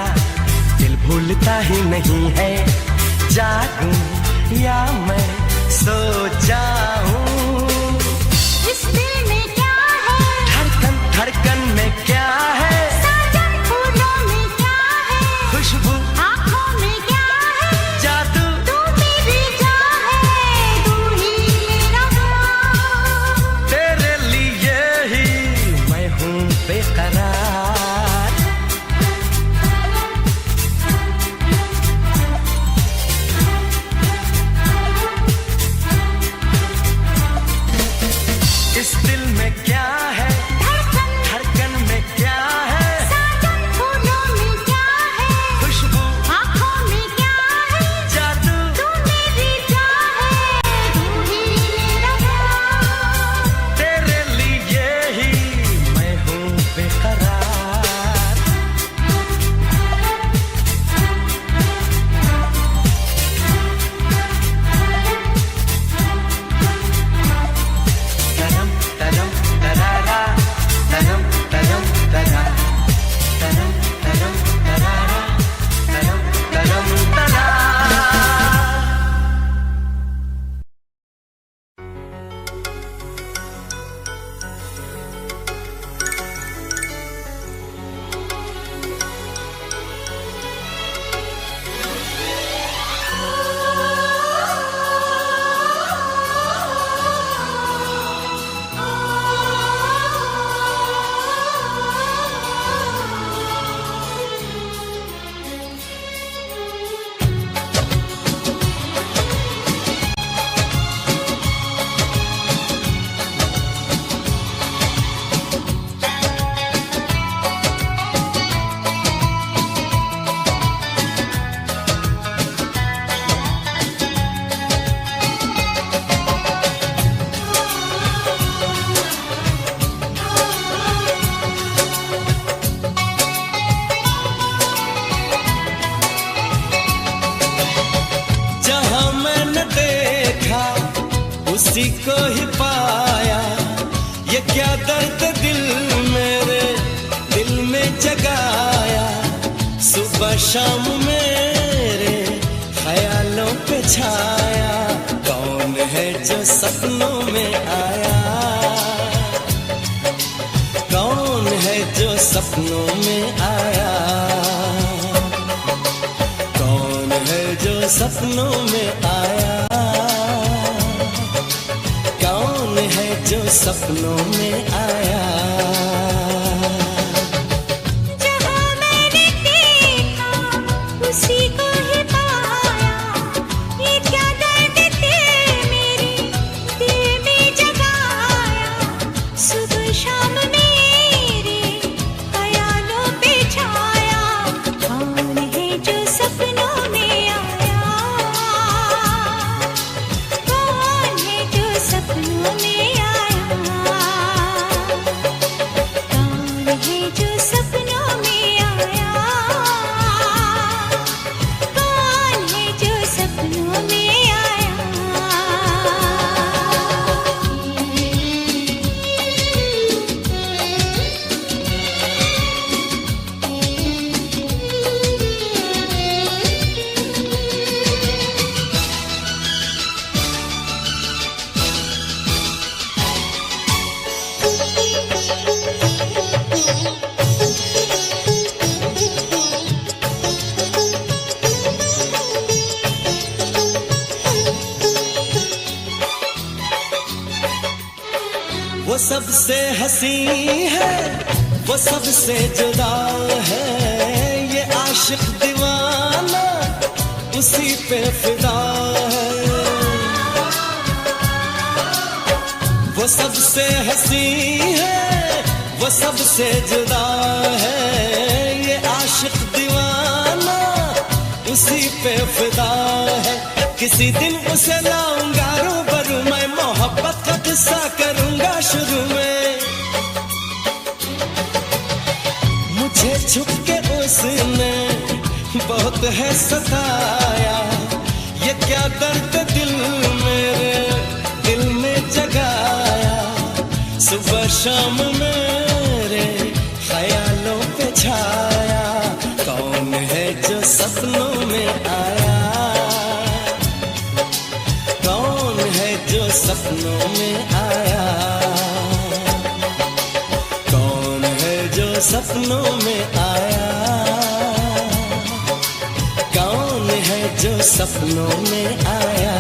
दिल भूलता ही नहीं है। जागूं या मैं सो जाऊं, इस दिल में क्या है, धड़कन धड़कन में क्या है, साजन फूलों में क्या है, खुशबू आँखों में क्या है, जादू तू मेरी जान है, तू ही मेरा तेरे लिए ही मैं हूँ बेकरार। इस दिल में क्या है, धड़कन धड़कन में क्या है, साजन फूलों में क्या है, खुशबू आँखों में क्या है, जादू तू मेरी जान है, तू ही मेरा तेरे लिए ही मैं हूँ बेकरार। तनम तनम तरारा, तनम तनम तरा, तनम तनम तरारा, तनम तनम तरा। जहाँ मैंने देखा उसी को ही पाया, ये क्या दर्द दिल मेरे दिल में जगाया। सुबह शाम मेरे ख्यालों पे छाया, कौन है जो सपनों में आया, कौन है जो सपनों में आया, कौन है जो सपनों में आया, कौन है जो सपनों में आया। जहाँ मैंने देखा उसी को ही पाया, ये क्या दर्द थे मेरे दिल में जगाया। सुबह शाम मेरे ख्यालों पे छाया, कौन है जो सपनों में आया, कौन है जो सपनों में आया, कौन है जो सपनों में आया, कौन है जो सपनों में आया। वो सबसे हंसी है, वो सबसे जुदा है, ये आशिक दीवाना उसी पे फिदा है। वो सबसे हंसी है, वो सबसे जुदा है, ये आशिक दीवाना उसी पे फिदा है। किसी दिन उसे लाऊंगा रूबरू, मैं मोहब्बत का किस्सा करूंगा शुरू में। मुझे छुप के उसने बहुत है सताया, ये क्या दर्द दिल मेरे दिल में जगाया। सुबह शाम मेरे ख्यालों पे छाया, सपनों में आया? कौन है जो सपनों में आया? कौन है जो सपनों में आया? कौन है जो सपनों में आया?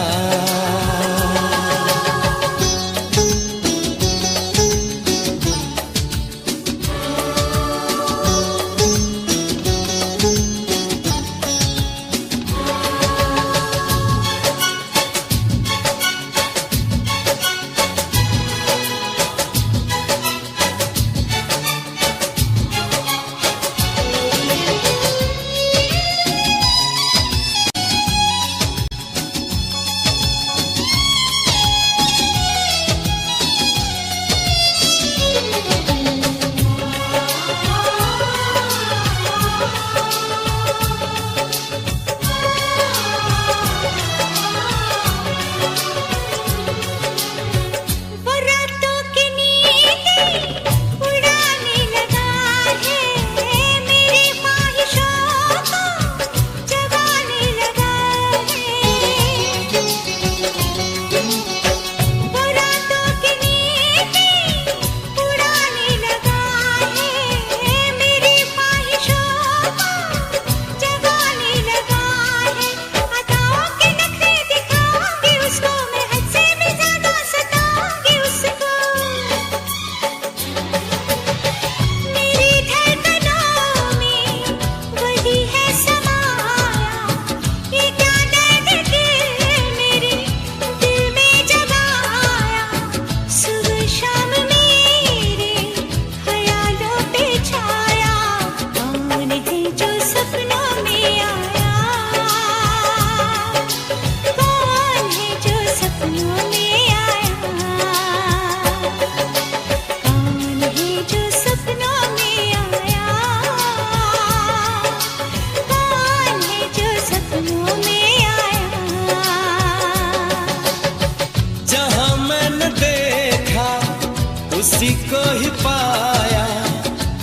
उसी को ही पाया।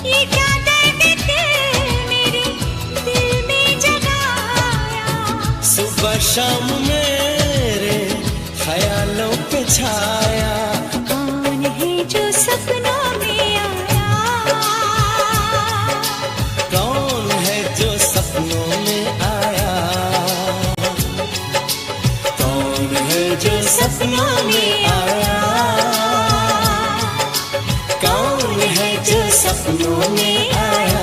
ये क्या दर्द दिल मेरे दिल में जगाया। सुबह शाम मेरे ख्यालों पे छाया। कौन है जो सपनों में आया? कौन है जो सपनों में आया? कौन है जो सपनों में आया? कौन है जो सपनों में आया?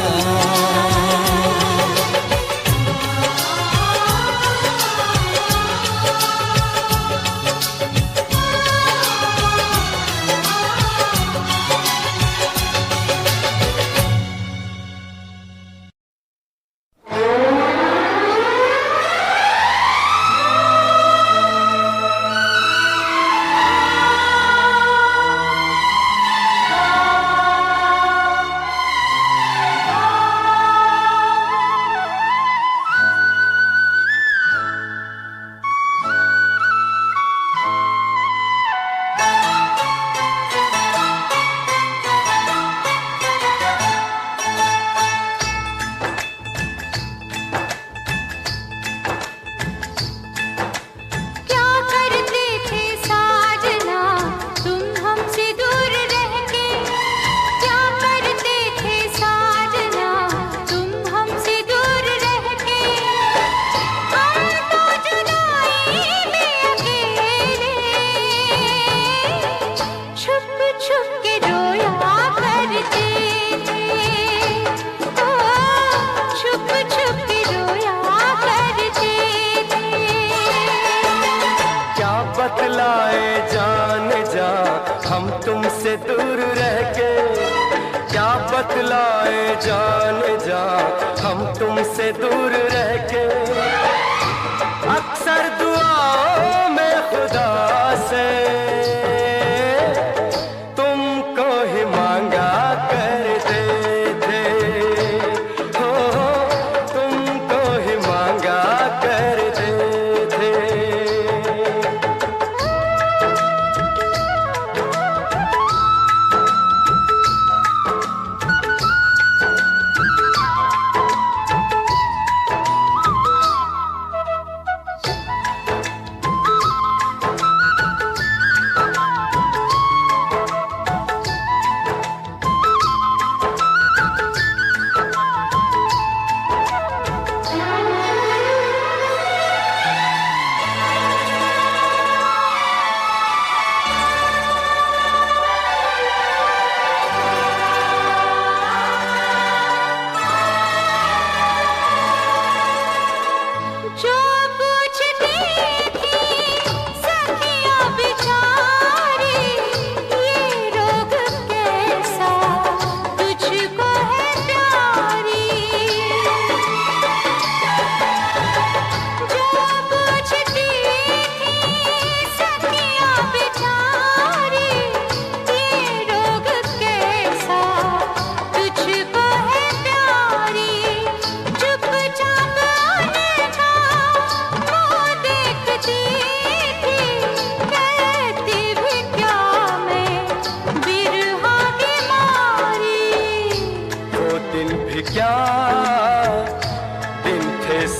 बतलाए जाने जा हम तुमसे दूर रह के, क्या बतलाए जाने जा हम तुमसे दूर रह के। अक्सर दुआओं में खुदा से तुमको ही मांगा करते थे, हो तुमको ही मांगा करते थे।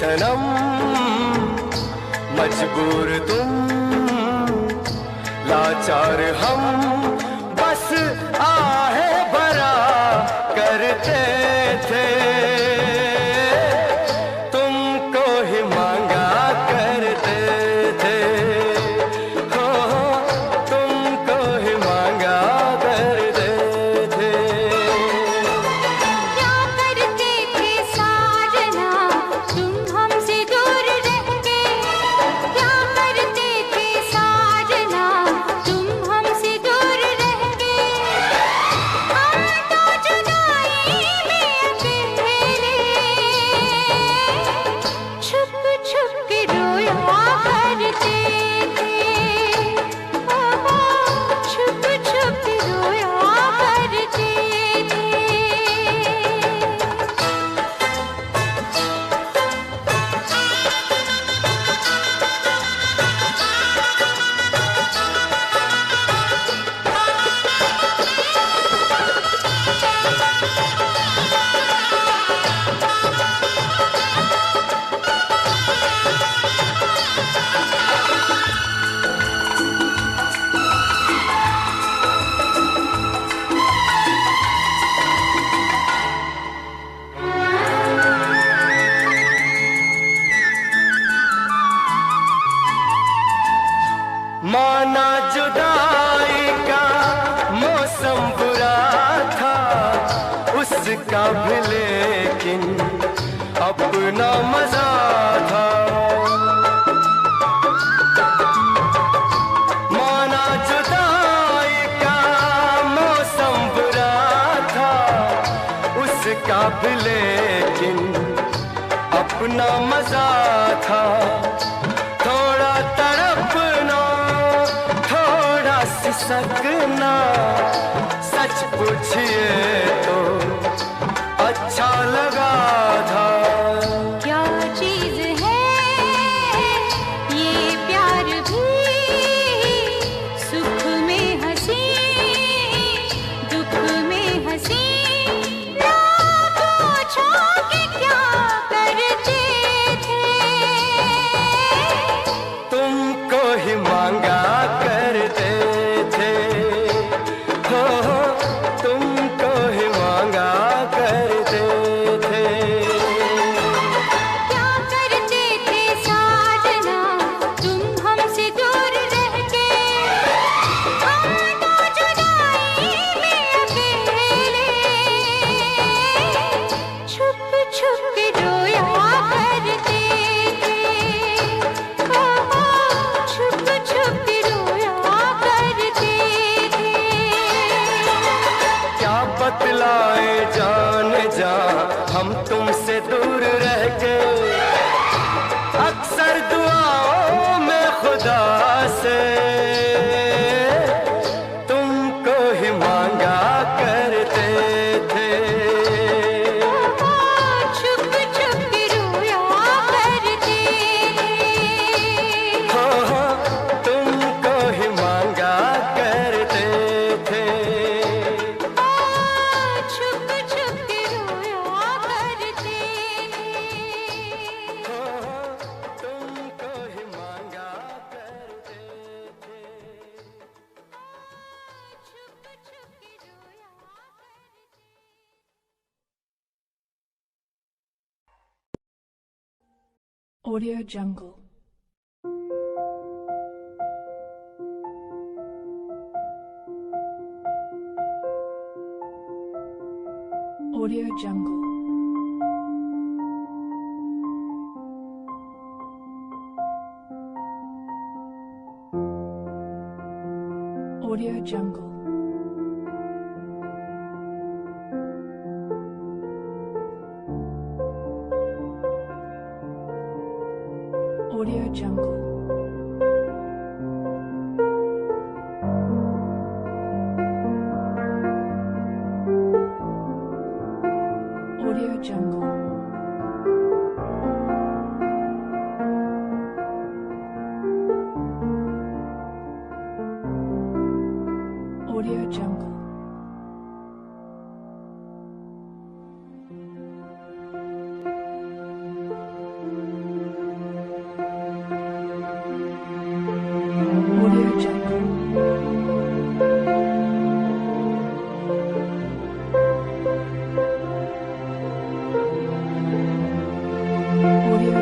सनम, मजबूर तुम, लाचार हम, बस आहे भरा करते थे, तुमको ही मांगा करते थे, हो तुमको ही मांगा करते थे। क्या करते थे साजना तुम हमसे दूर रह के, क्या करते थे साजना तुम हमसे दूर रह के, हम तो जुदाई में अकेले छुप छुप के रोया करते थे, छुप छुप के रोया करते थे। माना जुदाई का मौसम बुरा था उसका भी, लेकिन अपना मजा था। माना जुदाई का मौसम बुरा था उसका भी, लेकिन अपना मजा था। थोड़ा तड़पना, थोड़ा सिसकना, सच पूछिए तो अच्छा लगा था। क्या चीज है ये प्यार भी, सुख में हंसी दुख में हंसी, ना पूछो कि क्या करते थे, तुमको ही मांगा करते थे, हो तुमको ही मांगा करते थे। क्या करते थे साजना तुम हमसे दूर रह के, हम तो जुदाई में अकेले छुप छुप के रोया करते थे, छुप छुप के रोया करते थे। क्या बतलाए जान जा हम तुमसे दूर रह के, अक्सर दुआओं में खुदा से तुमको ही मांगा करते थे, छुप छुप के रोया करते हो तुमको ही मांगा करते थे। छुप छुप के रोया करते हो तुमको ही मांगा करते थे। छुप छुप के रोया Audio Jungle. Audio Jungle. Audio Jungle. Audio Jungle. Audio Jungle. Audio Jungle.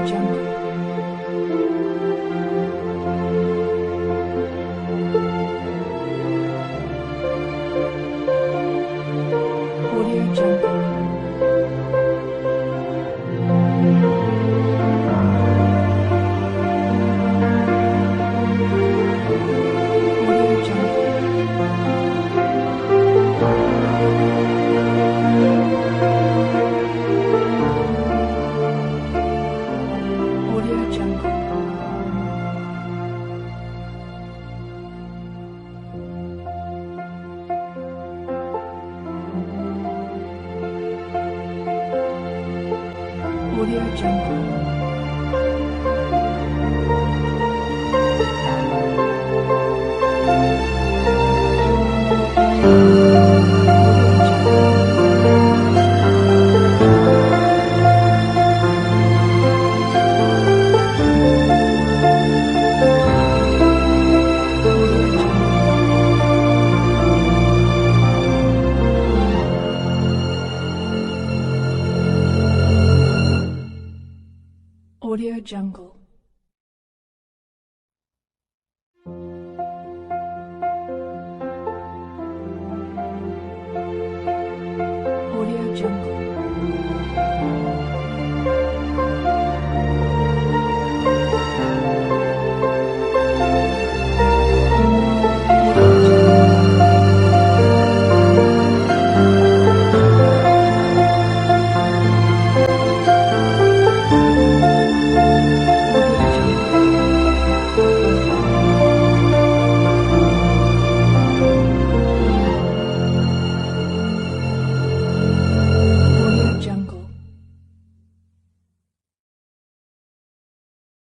Audio Jungle. Audio Jungle. Audio Jungle. Audio Jungle. Audio Jungle.